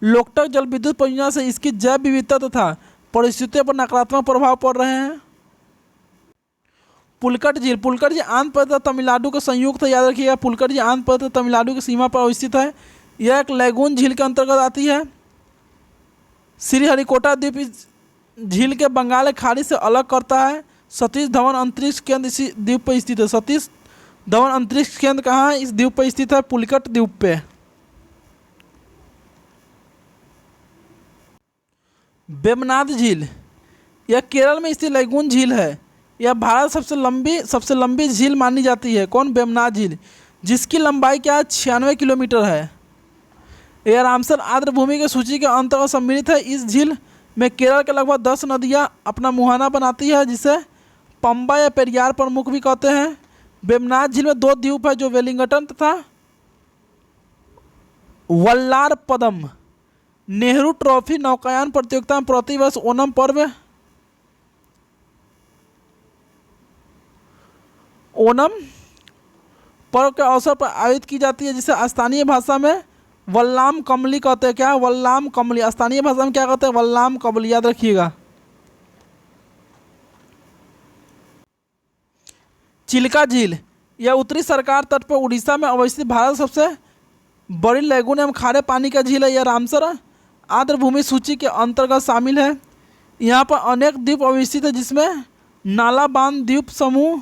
लोकटक जल विद्युत परियोजना से इसकी जैव विविधता तथा परिस्थितियों पर नकारात्मक प्रभाव पड़ रहे हैं। पुलकट झील आंध्र प्रदेश तथा तमिलनाडु का संयुक्त है। याद रखिएगा, पुलकट झील आंध्र प्रदेश तथा तमिलनाडु की सीमा पर अवस्थित है। यह एक लैगून झील के अंतर्गत आती है। श्रीहरिकोटा द्वीप इस झील के बंगाल की खाड़ी से अलग करता है। सतीश धवन अंतरिक्ष केंद्र इसी द्वीप पर स्थित है। सतीश धवन अंतरिक्ष केंद्र कहाँ है? इस द्वीप पर स्थित है, पुलकट द्वीप पे। वेमनाद झील यह केरल में स्थित लैगून झील है। यह भारत सबसे लंबी झील मानी जाती है। कौन? वेमनाद झील, जिसकी लंबाई क्या है? 96 किलोमीटर है। यह रामसर आर्द्र भूमि की सूची के अंतर्गत सम्मिलित है। इस झील में केरल के लगभग 10 नदियां अपना मुहाना बनाती है, जिसे पंबा या पेरियार प्रमुख भी कहते हैं। वेमनाद झील में 2 द्वीप है, जो वेलिंगटन तथा वल्लारपदम। नेहरू ट्रॉफी नौकायन प्रतियोगिता में प्रतिवर्ष ओणम पर्व के अवसर पर आयोजित की जाती है, जिसे स्थानीय भाषा में वल्लाम कमली कहते हैं। क्या? वल्लाम कमली। स्थानीय भाषा में क्या कहते हैं? वल्लाम कमली। याद रखिएगा। चिल्का झील यह उत्तरी सरकार तट पर उड़ीसा में अवस्थित भारत सबसे बड़ी लैगून एवं खारे पानी का झील है। यह रामसर आर्द्र भूमि सूची के अंतर्गत शामिल है। यहाँ पर अनेक द्वीप अवस्थित है, जिसमें नालाबांध द्वीप समूह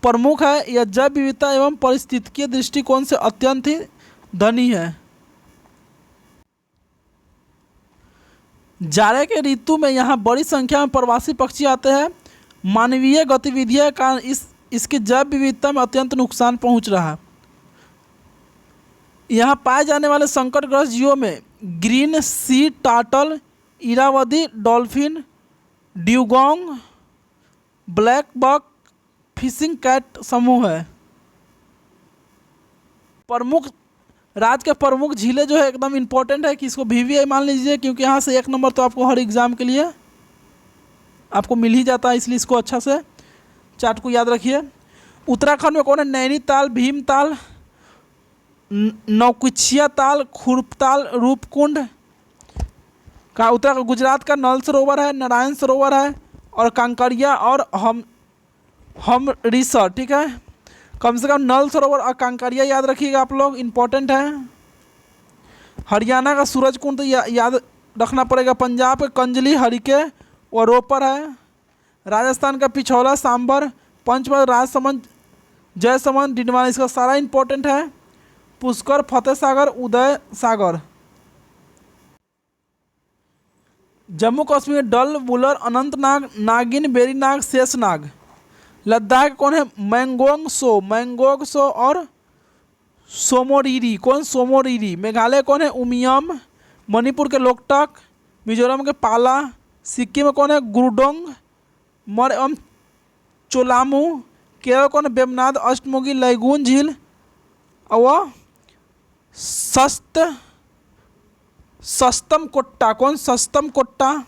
प्रमुख है। यह जैव विविधता एवं पारिस्थितिकीय दृष्टिकोण से अत्यंत ही धनी है। जाड़े के ऋतु में यहाँ बड़ी संख्या में प्रवासी पक्षी आते हैं। मानवीय गतिविधियों के कारण इसकी जैव विविधता में अत्यंत नुकसान पहुँच रहा है। यहाँ पाए जाने वाले संकटग्रस्त जीवों में green sea turtle, Irrawaddy dolphin, dugong, blackbuck, fishing cat समूह है। राज्य के प्रमुख झीलें जो है एकदम इंपॉर्टेंट है कि इसको VVI मान लीजिए, क्योंकि यहाँ से 1 नंबर तो आपको हर एग्ज़ाम के लिए आपको मिल ही जाता है, इसलिए इसको अच्छा से चार्ट को याद रखिए। उत्तराखंड में कौन है? नैनीताल, भीमताल, नौकुचिया ताल, खुरपताल, रूपकुंड का। उत्तर गुजरात का नल सरोवर है, नारायण सरोवर है, और कांकरिया और हम रिसर। ठीक है, कम से कम नल सरोवर और कांकरिया याद रखिएगा आप लोग, इम्पोर्टेंट है। हरियाणा का सूरज कुंड तो याद रखना पड़ेगा। पंजाब का कंजली, हरिके और रोपर है। राजस्थान का पिछौला, सांबर, पंचमढ़, राजसमंद, जयसमंद, डिडवाना, इसका सारा इम्पोर्टेंट है। पुष्कर, फतेह सागर, उदय सागर। जम्मू कश्मीर डल, वुलर, अनंतनाग, नागिन, बेरीनाग, शेषनाग। लद्दाख कौन है? मैंगोंग सो और सोमोरीरी। कौन? सोमोरीरी। मेघालय कौन है? उमियम। मणिपुर के लोकटक, मिजोरम के पाला। सिक्किम में कौन है? गुरुडोंग, मर एवं चोलामू। केरल कौन है? वेमनाद, अष्टमुगी, लैगून झील और सस्तम कोट्टा। कौन? सस्तम कोट्टा।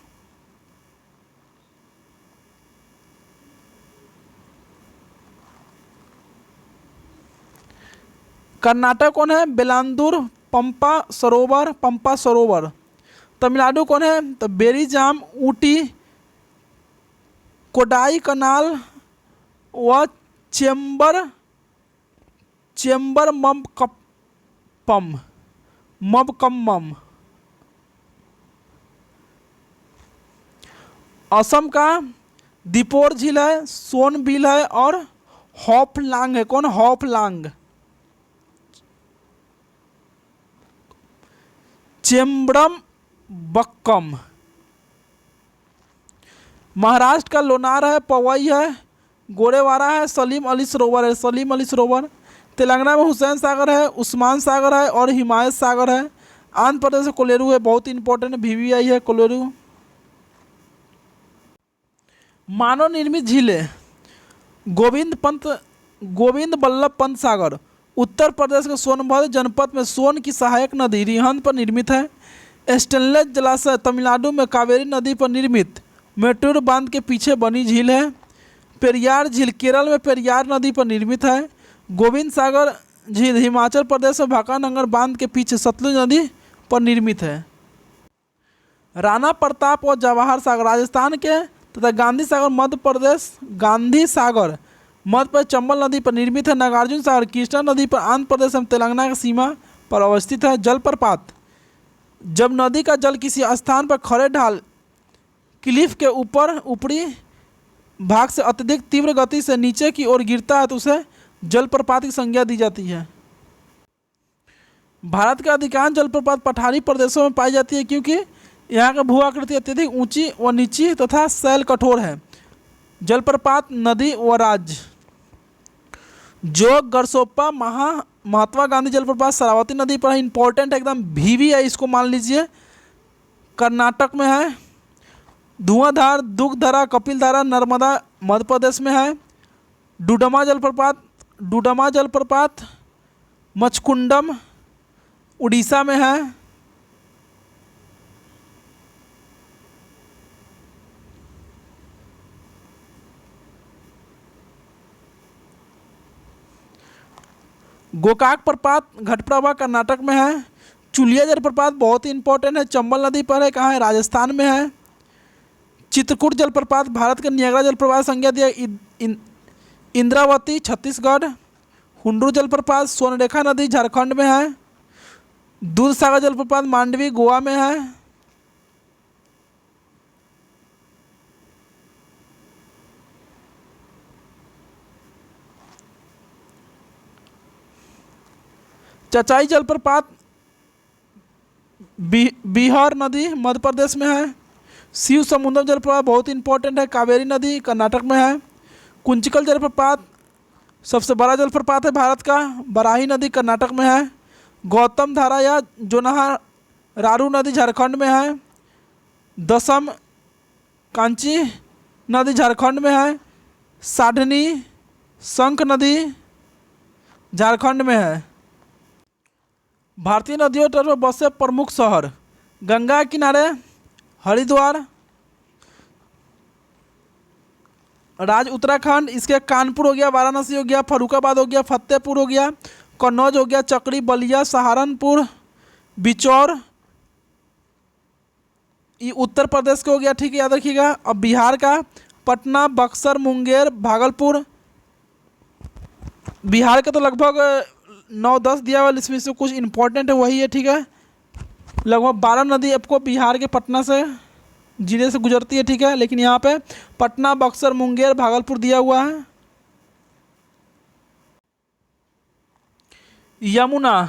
कर्नाटक कौन है? बेलांदूर, पंपा सरोवर। तमिलनाडु कौन है? तो बेरीजाम, ऊटी, कोडाई कनाल व चेम्बर मबकम्मम। असम का दीपोर झील है, सोनबिल है और हॉफलांग है। कौन? हॉफलांग। चेम्बरम बक्कम। महाराष्ट्र का लोनार है, पवई है, गोरेवारा है, सलीम अली सरोवर। तेलंगाना में हुसैन सागर है, उस्मान सागर है और हिमायत सागर है। आंध्र प्रदेश में कोलेरू है, बहुत इंपॉर्टेंट VVI है कोलेरू। मानव निर्मित झीलें। गोविंद बल्लभ पंत सागर उत्तर प्रदेश के सोनभद्र जनपद में सोन की सहायक नदी रिहंद पर निर्मित है। स्टेनलेस जलाशय तमिलनाडु में कावेरी नदी पर निर्मित मेट्टूर बांध के पीछे बनी झील है। पेरियार झील केरल में पेरियार नदी पर निर्मित है। गोविंद सागर झील हिमाचल प्रदेश में भाकानगर बांध के पीछे सतलुज नदी पर निर्मित है। राणा प्रताप और जवाहर सागर राजस्थान के तथा गांधी सागर मध्य प्रदेश चंबल नदी पर निर्मित है। नागार्जुन सागर कृष्णा नदी पर आंध्र प्रदेश एवं तेलंगाना की सीमा पर अवस्थित है। जलप्रपात जब नदी का जल किसी स्थान पर खड़े ढाल क्लिफ के ऊपरी भाग से अत्यधिक तीव्र गति से नीचे की ओर गिरता है तो उसे जलप्रपात की संज्ञा दी जाती है। भारत के अधिकांश जलप्रपात पठारी प्रदेशों में पाई जाती है क्योंकि यहाँ का भू आकृति अत्यधिक ऊंची व नीची तथा शैल कठोर है। जलप्रपात नदी व राज्य। जोग, गरसोप्पा, महात्मा गांधी जलप्रपात शरावती नदी पर है, इंपॉर्टेंट एकदम VVI, इसको मान लीजिए। कर्नाटक में है। धुआंधार, दुगधरा, कपिलधारा, नर्मदा मध्य प्रदेश में है। डुडमा जलप्रपात मचकुंडम उड़ीसा में है। गोकाक प्रपात घटप्रभा कर्नाटक में है। चुलिया जलप्रपात बहुत ही इंपॉर्टेंट है, चंबल नदी पर है। कहाँ है? राजस्थान में है। चित्रकूट जलप्रपात भारत के नियाग्रा जलप्रपात संज्ञा दिया इंद्रावती छत्तीसगढ़। हुंडरू जलप्रपात स्वर्णरेखा नदी झारखंड में है। दूधसागर जलप्रपात मांडवी गोवा में है। चचाई जलप्रपात बिहार नदी मध्य प्रदेश में है। शिव समुद्रम जलप्रपात बहुत इंपॉर्टेंट है, कावेरी नदी कर्नाटक में है। कुंचिकल जलप्रपात सबसे बड़ा जलप्रपात है भारत का, बराही नदी कर्नाटक में है। गौतम धारा या जोनारारू नदी झारखंड में है। दसम कांची नदी झारखंड में है। साढ़नी शंख नदी झारखंड में है। भारतीय नदियों तट पर बसे प्रमुख शहर। गंगा किनारे हरिद्वार, राज्य उत्तराखंड, इसके कानपुर हो गया, वाराणसी हो गया, फर्रुखाबाद हो गया, फतेहपुर हो गया, कन्नौज हो गया, चकरी, बलिया, सहारनपुर, बिचौर, ये उत्तर प्रदेश का हो गया, ठीक है, याद रखिएगा। अब बिहार का पटना, बक्सर, मुंगेर, भागलपुर। बिहार का तो लगभग 9-10 दिया हुआ, इसमें से कुछ इंपॉर्टेंट है वही है, ठीक है। लगभग 12 नदी आपको बिहार के पटना से जिले से गुजरती है, ठीक है। लेकिन यहाँ पे पटना, बक्सर, मुंगेर, भागलपुर दिया हुआ है। यमुना,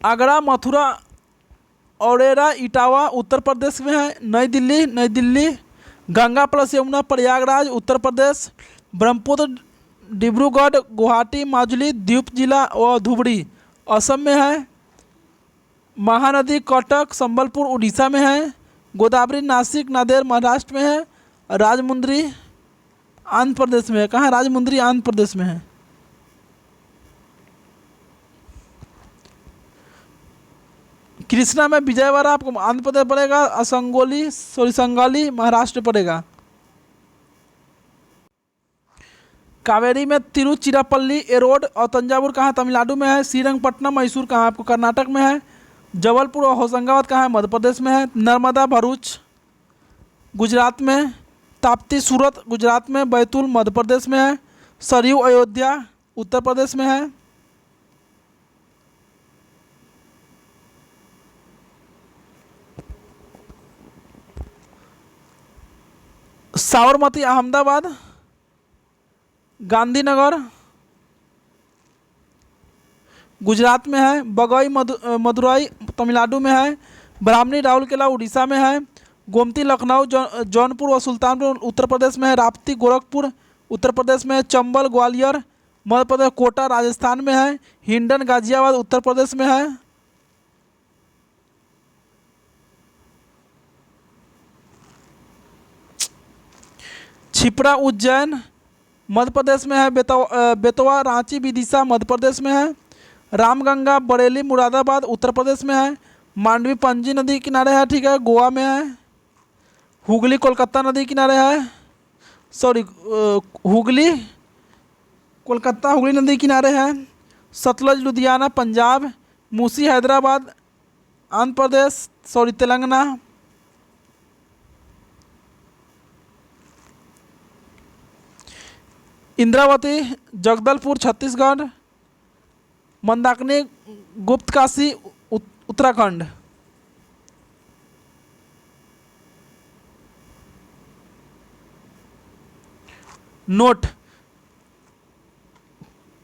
आगरा, मथुरा, औरेरा, इटावा उत्तर प्रदेश में है। नई दिल्ली। गंगा प्लस यमुना, प्रयागराज उत्तर प्रदेश। ब्रह्मपुत्र, डिब्रूगढ़, गुवाहाटी, माजुली, द्वीप जिला और धुबरी असम में है। महानदी, कटक, संबलपुर उड़ीसा में है। गोदावरी, नासिक, नांदेड़ महाराष्ट्र में है। राजमुंद्री आंध्र प्रदेश में है। कहाँ है राजमुंद्री? आंध्र प्रदेश में है। कृष्णा में विजयवाड़ा आपको आंध्र प्रदेश पड़ेगा। असंगोली संगाली महाराष्ट्र पड़ेगा। कावेरी में तिरुचिरापल्ली, एरोड और तंजावुर कहाँ तमिलनाडु में है। श्रीरंगपट्टनम, मैसूर कहाँ आपको कर्नाटक में है। जबलपुर और होशंगाबाद कहाँ है मध्य प्रदेश में है। नर्मदा, भरूच गुजरात में। ताप्ती, सूरत गुजरात में। बैतूल मध्य प्रदेश में है। सरयू, अयोध्या उत्तर प्रदेश में है। साबरमती अहमदाबाद, गांधीनगर गुजरात में है। बगई मदुरई तमिलनाडु में है। ब्राह्मणी राउरकेला उड़ीसा में है। गोमती लखनऊ जौनपुर और सुल्तानपुर उत्तर प्रदेश में है। राप्ती गोरखपुर उत्तर प्रदेश में है। चंबल ग्वालियर मध्य प्रदेश। कोटा राजस्थान में है। हिंडन गाजियाबाद उत्तर प्रदेश में है। छिपरा उज्जैन मध्य प्रदेश में है। बेतवा रांची विदिशा मध्य प्रदेश में है। रामगंगा बरेली मुरादाबाद उत्तर प्रदेश में है। मांडवी पंजी नदी किनारे है, ठीक है, गोवा में है। हुगली कोलकाता नदी किनारे है। हुगली कोलकाता हुगली नदी किनारे है। सतलज लुधियाना पंजाब। मूसी हैदराबाद आंध्र प्रदेश तेलंगाना। इंद्रावती जगदलपुर छत्तीसगढ़। मंदाकिनी गुप्तकाशी उत्तराखंड। नोट,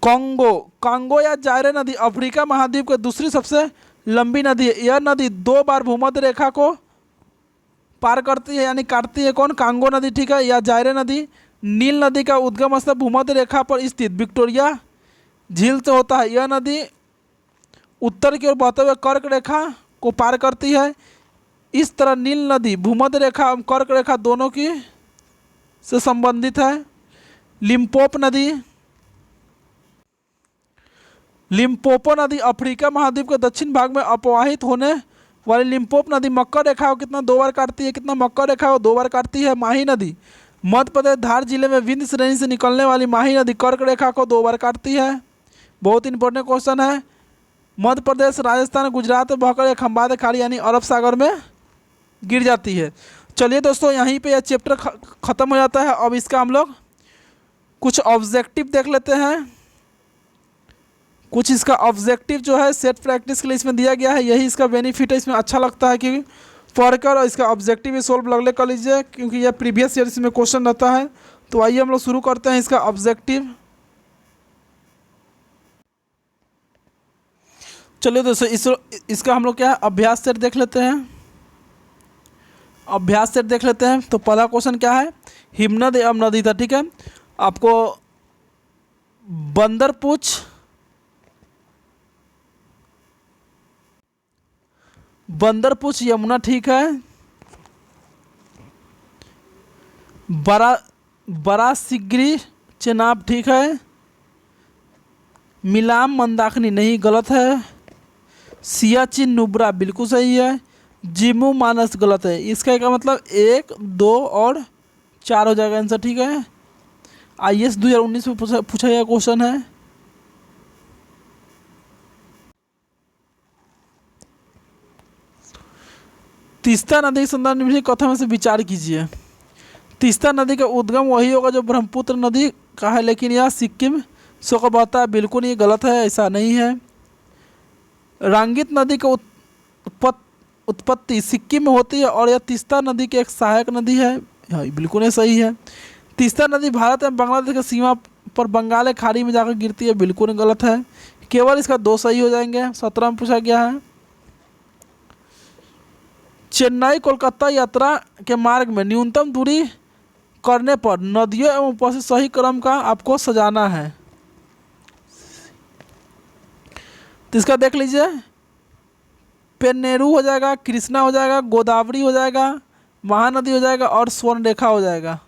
कांगो या जायरे नदी अफ्रीका महाद्वीप की दूसरी सबसे लंबी नदी है। यह नदी 2 बार भूमध्य रेखा को पार करती है, यानी काटती है। कौन? कांगो नदी, ठीक है। या जायरे नदी नील नदी का उद्गम स्थल भूमध्य रेखा पर स्थित विक्टोरिया झील से होता है। यह नदी उत्तर की ओर बहते हुए कर्क रेखा को पार करती है। इस तरह नील नदी भूमध्य रेखा और कर्क रेखा दोनों की से संबंधित है। लिम्पोपो नदी अफ्रीका महाद्वीप के दक्षिण भाग में अपवाहित होने वाली लिम्पोप नदी मकर रेखा को कितना 2 बार काटती है? कितना मकर रेखा को 2 बार काटती है। माही नदी मध्य प्रदेश धार जिले में विंध्य श्रेणी से निकलने वाली माही नदी कर्क रेखा को 2 बार काटती है। बहुत इंपॉर्टेंट क्वेश्चन है। मध्य प्रदेश, राजस्थान, गुजरात में बहकर एक खंबात खाड़ी यानी अरब सागर में गिर जाती है। चलिए दोस्तों, यहीं पे यह चैप्टर ख़त्म हो जाता है। अब इसका हम लोग कुछ ऑब्जेक्टिव देख लेते हैं। कुछ इसका ऑब्जेक्टिव जो है सेट प्रैक्टिस के लिए इसमें दिया गया है। यही इसका बेनिफिट है, इसमें अच्छा लगता है कि पढ़कर और इसका ऑब्जेक्टिव भी सोल्व लगले कर लीजिए, क्योंकि यह प्रीवियस ईयर इसमें क्वेश्चन रहता है। तो आइए हम लोग शुरू करते हैं इसका ऑब्जेक्टिव। चलिए दोस्तों, इसका हम लोग क्या अभ्यास सेट देख लेते हैं। अभ्यास सेट देख लेते हैं। तो पहला क्वेश्चन क्या है? हिमनद एवं नदी था, ठीक है। आपको बंदरपुछ यमुना, ठीक है। बड़ा सिगरी चेनाब, ठीक है। मिलाम मंदाकिनी नहीं, गलत है। सियाचिन नुब्रा बिल्कुल सही है। जिमू मानस गलत है। इसका क्या मतलब 1, 2 और 4 हो जाएगा आंसर, ठीक है। IAS 2019 में पूछा गया क्वेश्चन है। तीस्ता नदी के संदर्भ निम्नलिखित कथन में से विचार कीजिए। तीस्ता नदी का उद्गम वही होगा जो ब्रह्मपुत्र नदी का है, लेकिन यह सिक्किम से होकर बहता है। बिल्कुल ये गलत है, ऐसा नहीं है। रांगित नदी का उत्पत्ति सिक्किम में होती है और यह तीस्ता नदी की एक सहायक नदी है। हाँ, बिल्कुल ये सही है। तीस्ता नदी भारत एवं बांग्लादेश की सीमा पर बंगाल की खाड़ी में जाकर गिरती है। बिल्कुल गलत है। केवल इसका 2 सही हो जाएंगे। 17 में पूछा गया है, चेन्नई कोलकाता यात्रा के मार्ग में न्यूनतम दूरी करने पर नदियों एवं उपस्थित सही क्रम का आपको सजाना है। तो इसका देख लीजिए, पेन्नेरू हो जाएगा, कृष्णा हो जाएगा, गोदावरी हो जाएगा, महानदी हो जाएगा और स्वर्णरेखा हो जाएगा।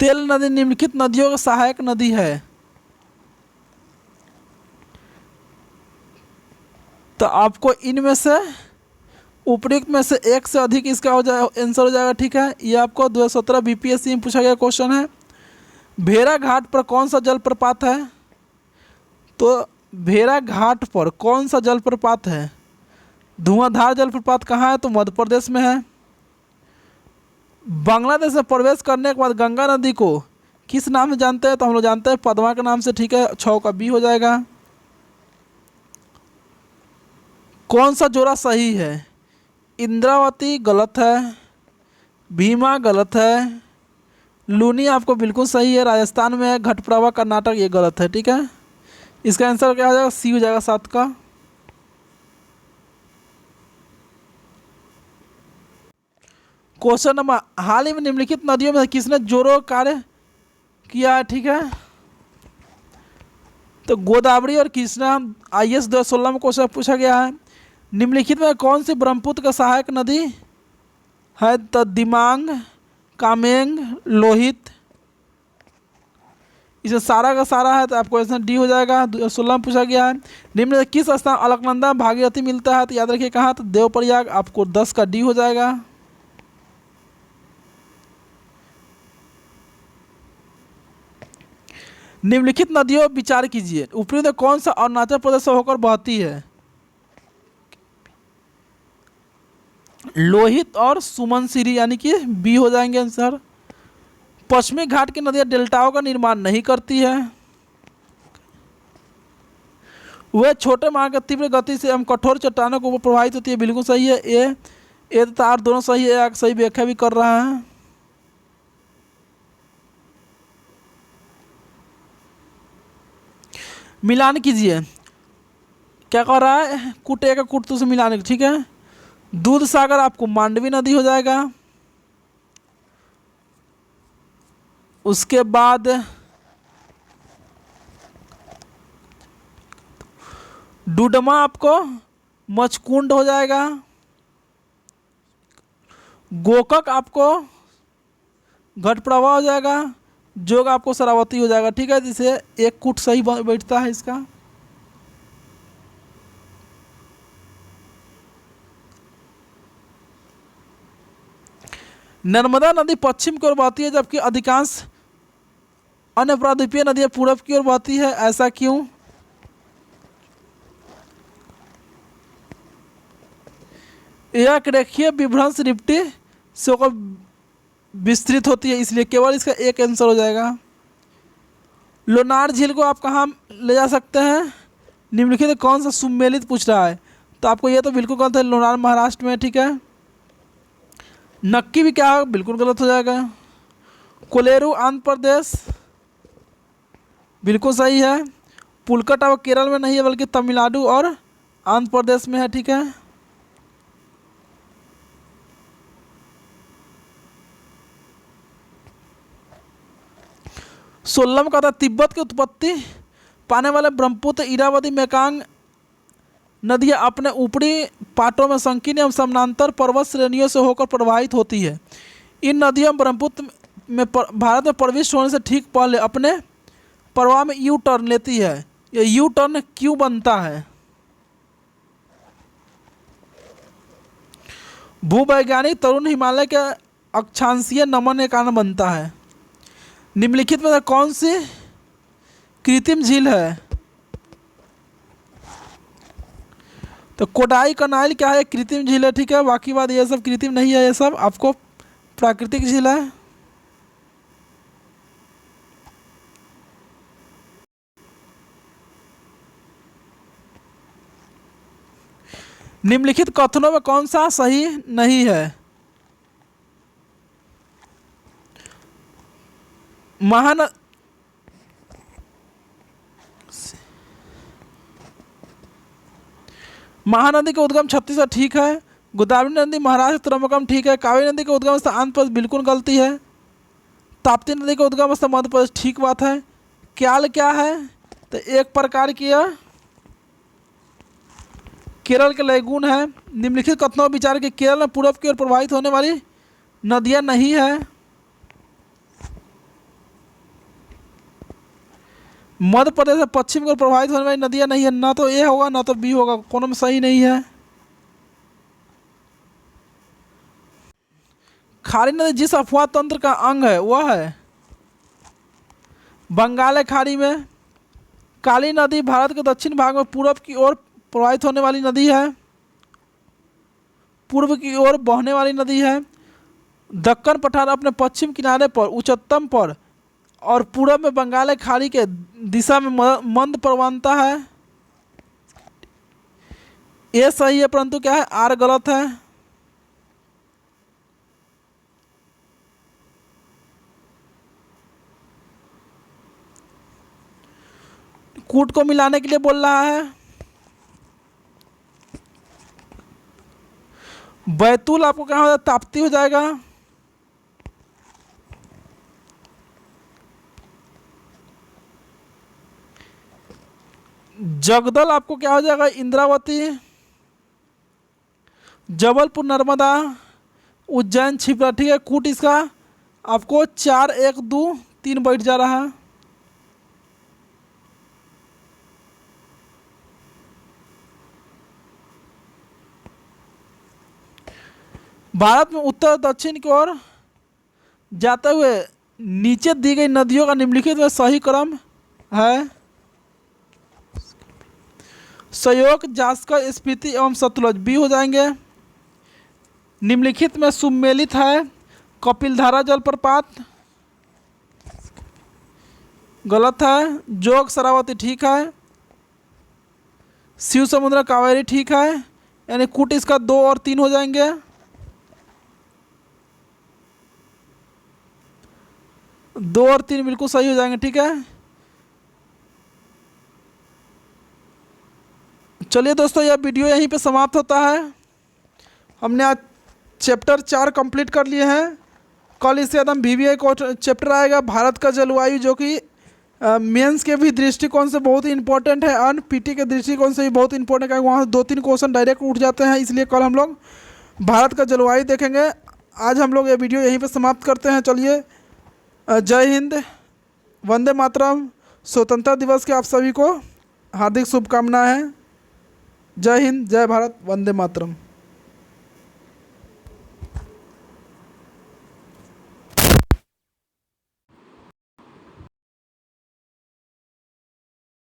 तेल नदी निम्नलिखित नदियों की सहायक नदी है। तो आपको इनमें से उपयुक्त में से एक से अधिक इसका हो जाए आंसर हो जाएगा। ठीक है, ये आपको 2017 BPSC में पूछा गया क्वेश्चन है। भेड़ा घाट पर कौन सा जलप्रपात है? तो भेड़ा घाट पर कौन सा जलप्रपात है? धुआंधार जलप्रपात कहाँ है? तो मध्य प्रदेश में है। बांग्लादेश में प्रवेश करने के बाद गंगा नदी को किस नाम से जानते हैं? तो हम लोग जानते हैं पद्मा के नाम से। ठीक है, 6 का B हो जाएगा। कौन सा जोड़ा सही है? इंद्रावती गलत है, भीमा गलत है, लूनी आपको बिल्कुल सही है, राजस्थान में है, घटप्रभा कर्नाटक ये गलत है। ठीक है, इसका आंसर क्या हो जाएगा? C हो जाएगा 7 का। क्वेश्चन नंबर, हाल ही में निम्नलिखित नदियों में किसने जोड़ो कार्य किया है? ठीक है, तो गोदावरी और कृष्णा। IAS 2016 में क्वेश्चन पूछा गया है, निम्नलिखित में कौन सी ब्रह्मपुत्र का सहायक नदी है? तो दिमांग, कामेंग, लोहित। इसे सारा का सारा है, तो आपको आंसर D हो जाएगा। 2016 में पूछा गया है, निम्न में किस स्थान अलकनंदा भागीरथी मिलता है? तो याद रखिए कहाँ? तो देवप्रयाग। आपको 10 का D हो जाएगा। निम्नलिखित नदियों पर विचार कीजिए। ऊपरी नदी कौन सा अरुणाचल प्रदेश से होकर बहती है? लोहित और सुमनसिरी, यानी कि B हो जाएंगे आंसर। पश्चिमी घाट की नदियां डेल्टाओं का निर्माण नहीं करती है। वह छोटे महासागर की तीव्र गति से हम कठोर चट्टानों के ऊपर प्रभावित होती है। बिल्कुल सही है। ए तथा R दोनों सही है। सही व्याख्या भी कर रहा है। मिलान कीजिए। क्या कर रहा है? कुट एक कुट से मिलाने। ठीक है, दूध सागर आपको मांडवी नदी हो जाएगा। उसके बाद डुडमा आपको मचकुंड हो जाएगा। गोकक आपको घटप्रभा हो जाएगा। जोग आपको शरावती हो जाएगा। ठीक है, जिसे एक कुट सही बैठता है इसका। नर्मदा नदी पश्चिम की ओर बहती है, जबकि अधिकांश अन्य प्रायद्वीपीय नदियां पूरब की ओर बहती है। ऐसा क्यों? यह एक रेखीय विभ्रंश रिप्टी से होकर विस्तृत होती है, इसलिए केवल इसका एक आंसर हो जाएगा। लोनार झील को आप कहाँ ले जा सकते हैं? निम्नलिखित कौन सा सुमेलित पूछ रहा है? तो आपको ये तो बिल्कुल गलत है। लोनार महाराष्ट्र में। ठीक है, नक्की भी क्या? बिल्कुल गलत हो जाएगा। कोलेरू आंध्र प्रदेश, बिल्कुल सही है। पुलकट अब केरल में नहीं है, बल्कि तमिलनाडु और आंध्र प्रदेश में है। ठीक है, सोलम का था, तिब्बत की उत्पत्ति पाने वाले ब्रह्मपुत्र, इरावती, मेकांग नदियां अपने ऊपरी पाटों में संकीर्ण एवं समानांतर पर्वत श्रेणियों से होकर प्रवाहित होती है। इन नदियों ब्रह्मपुत्र में भारत में प्रविष्ट होने से ठीक पहले अपने प्रवाह में यू टर्न लेती है। ये यू टर्न क्यों बनता है? भूवैज्ञानिक तरुण हिमालय के अक्षांशीय नमन के कारण बनता है। निम्नलिखित में से कौन सी कृत्रिम झील है? तो कोडाई कनाइल क्या है? कृत्रिम झील है, ठीक है। बाकी बात ये सब कृत्रिम नहीं है, ये सब आपको प्राकृतिक झील है। निम्नलिखित कथनों में कौन सा सही नहीं है? महानदी का उद्गम छत्तीसगढ़ ठीक है। गोदावरी नदी महाराष्ट्र त्रंबकम ठीक है। कावेरी नदी का उद्गम स्थान आंध्र प्रदेश बिल्कुल गलती है। ताप्ती नदी का उद्गम स्थान मध्य प्रदेश ठीक बात है। क्याल क्या है? तो एक प्रकार की यह केरल के लैगून है। निम्नलिखित कथनों विचार के केरल में पूर्व की ओर प्रवाहित होने वाली नदियां नहीं है। मध्य प्रदेश में पश्चिम की ओर प्रवाहित होने वाली नदियां नहीं है। ना तो ए होगा ना तो बी होगा, कोनो में सही नहीं है। खारी नदी जिस अफवाह तंत्र का अंग है वह है बंगाल खाड़ी में। काली नदी भारत के दक्षिण भाग में पूर्व की ओर प्रवाहित होने वाली नदी है, पूर्व की ओर बहने वाली नदी है। दक्कन पठार अपने पश्चिम किनारे पर उच्चतम पर और पूर्व में बंगाल खाड़ी के दिशा में मंद प्रवणता है। ये सही है, परंतु क्या है, आर गलत है। कूट को मिलाने के लिए बोल रहा है। बैतूल आपको क्या हो जाएगा? ताप्ती हो जाएगा। जगदल आपको क्या हो जाएगा? इंद्रावती। जबलपुर नर्मदा। उज्जैन छिपरा, ठीक है। कूट इसका आपको 4 1 2 3 बैठ जा रहा है। भारत में उत्तर दक्षिण की ओर जाते हुए नीचे दी गई नदियों का निम्नलिखित में सही क्रम है। सहयोग, जास्कर, स्पीति एवं सतलुज बी हो जाएंगे। निम्नलिखित में सुमेलित है कपिलधारा जलप्रपात, गलत है। जोग शरावती ठीक है। शिव समुद्र कावेरी ठीक है, यानी कूट इसका 2 और 3 हो जाएंगे। दो और 3 बिल्कुल सही हो जाएंगे, ठीक है। चलिए दोस्तों, यह वीडियो यहीं पे समाप्त होता है। हमने आज चैप्टर 4 कंप्लीट कर लिए हैं। कल इससे एकदम VVI को चैप्टर आएगा भारत का जलवायु, जो कि मेंस के भी दृष्टिकोण से बहुत ही इंपॉर्टेंट है, और PT के दृष्टिकोण से भी बहुत इंपॉर्टेंट है। वहाँ 2-3 क्वेश्चन डायरेक्ट उठ जाते हैं, इसलिए कल हम लोग भारत का जलवायु देखेंगे। आज हम लोग ये वीडियो यहीं पे समाप्त करते हैं। चलिए, जय हिंद, वंदे मातरम। स्वतंत्रता दिवस के आप सभी को हार्दिक शुभकामनाएं। जय हिंद, जय भारत, वंदे मातरम।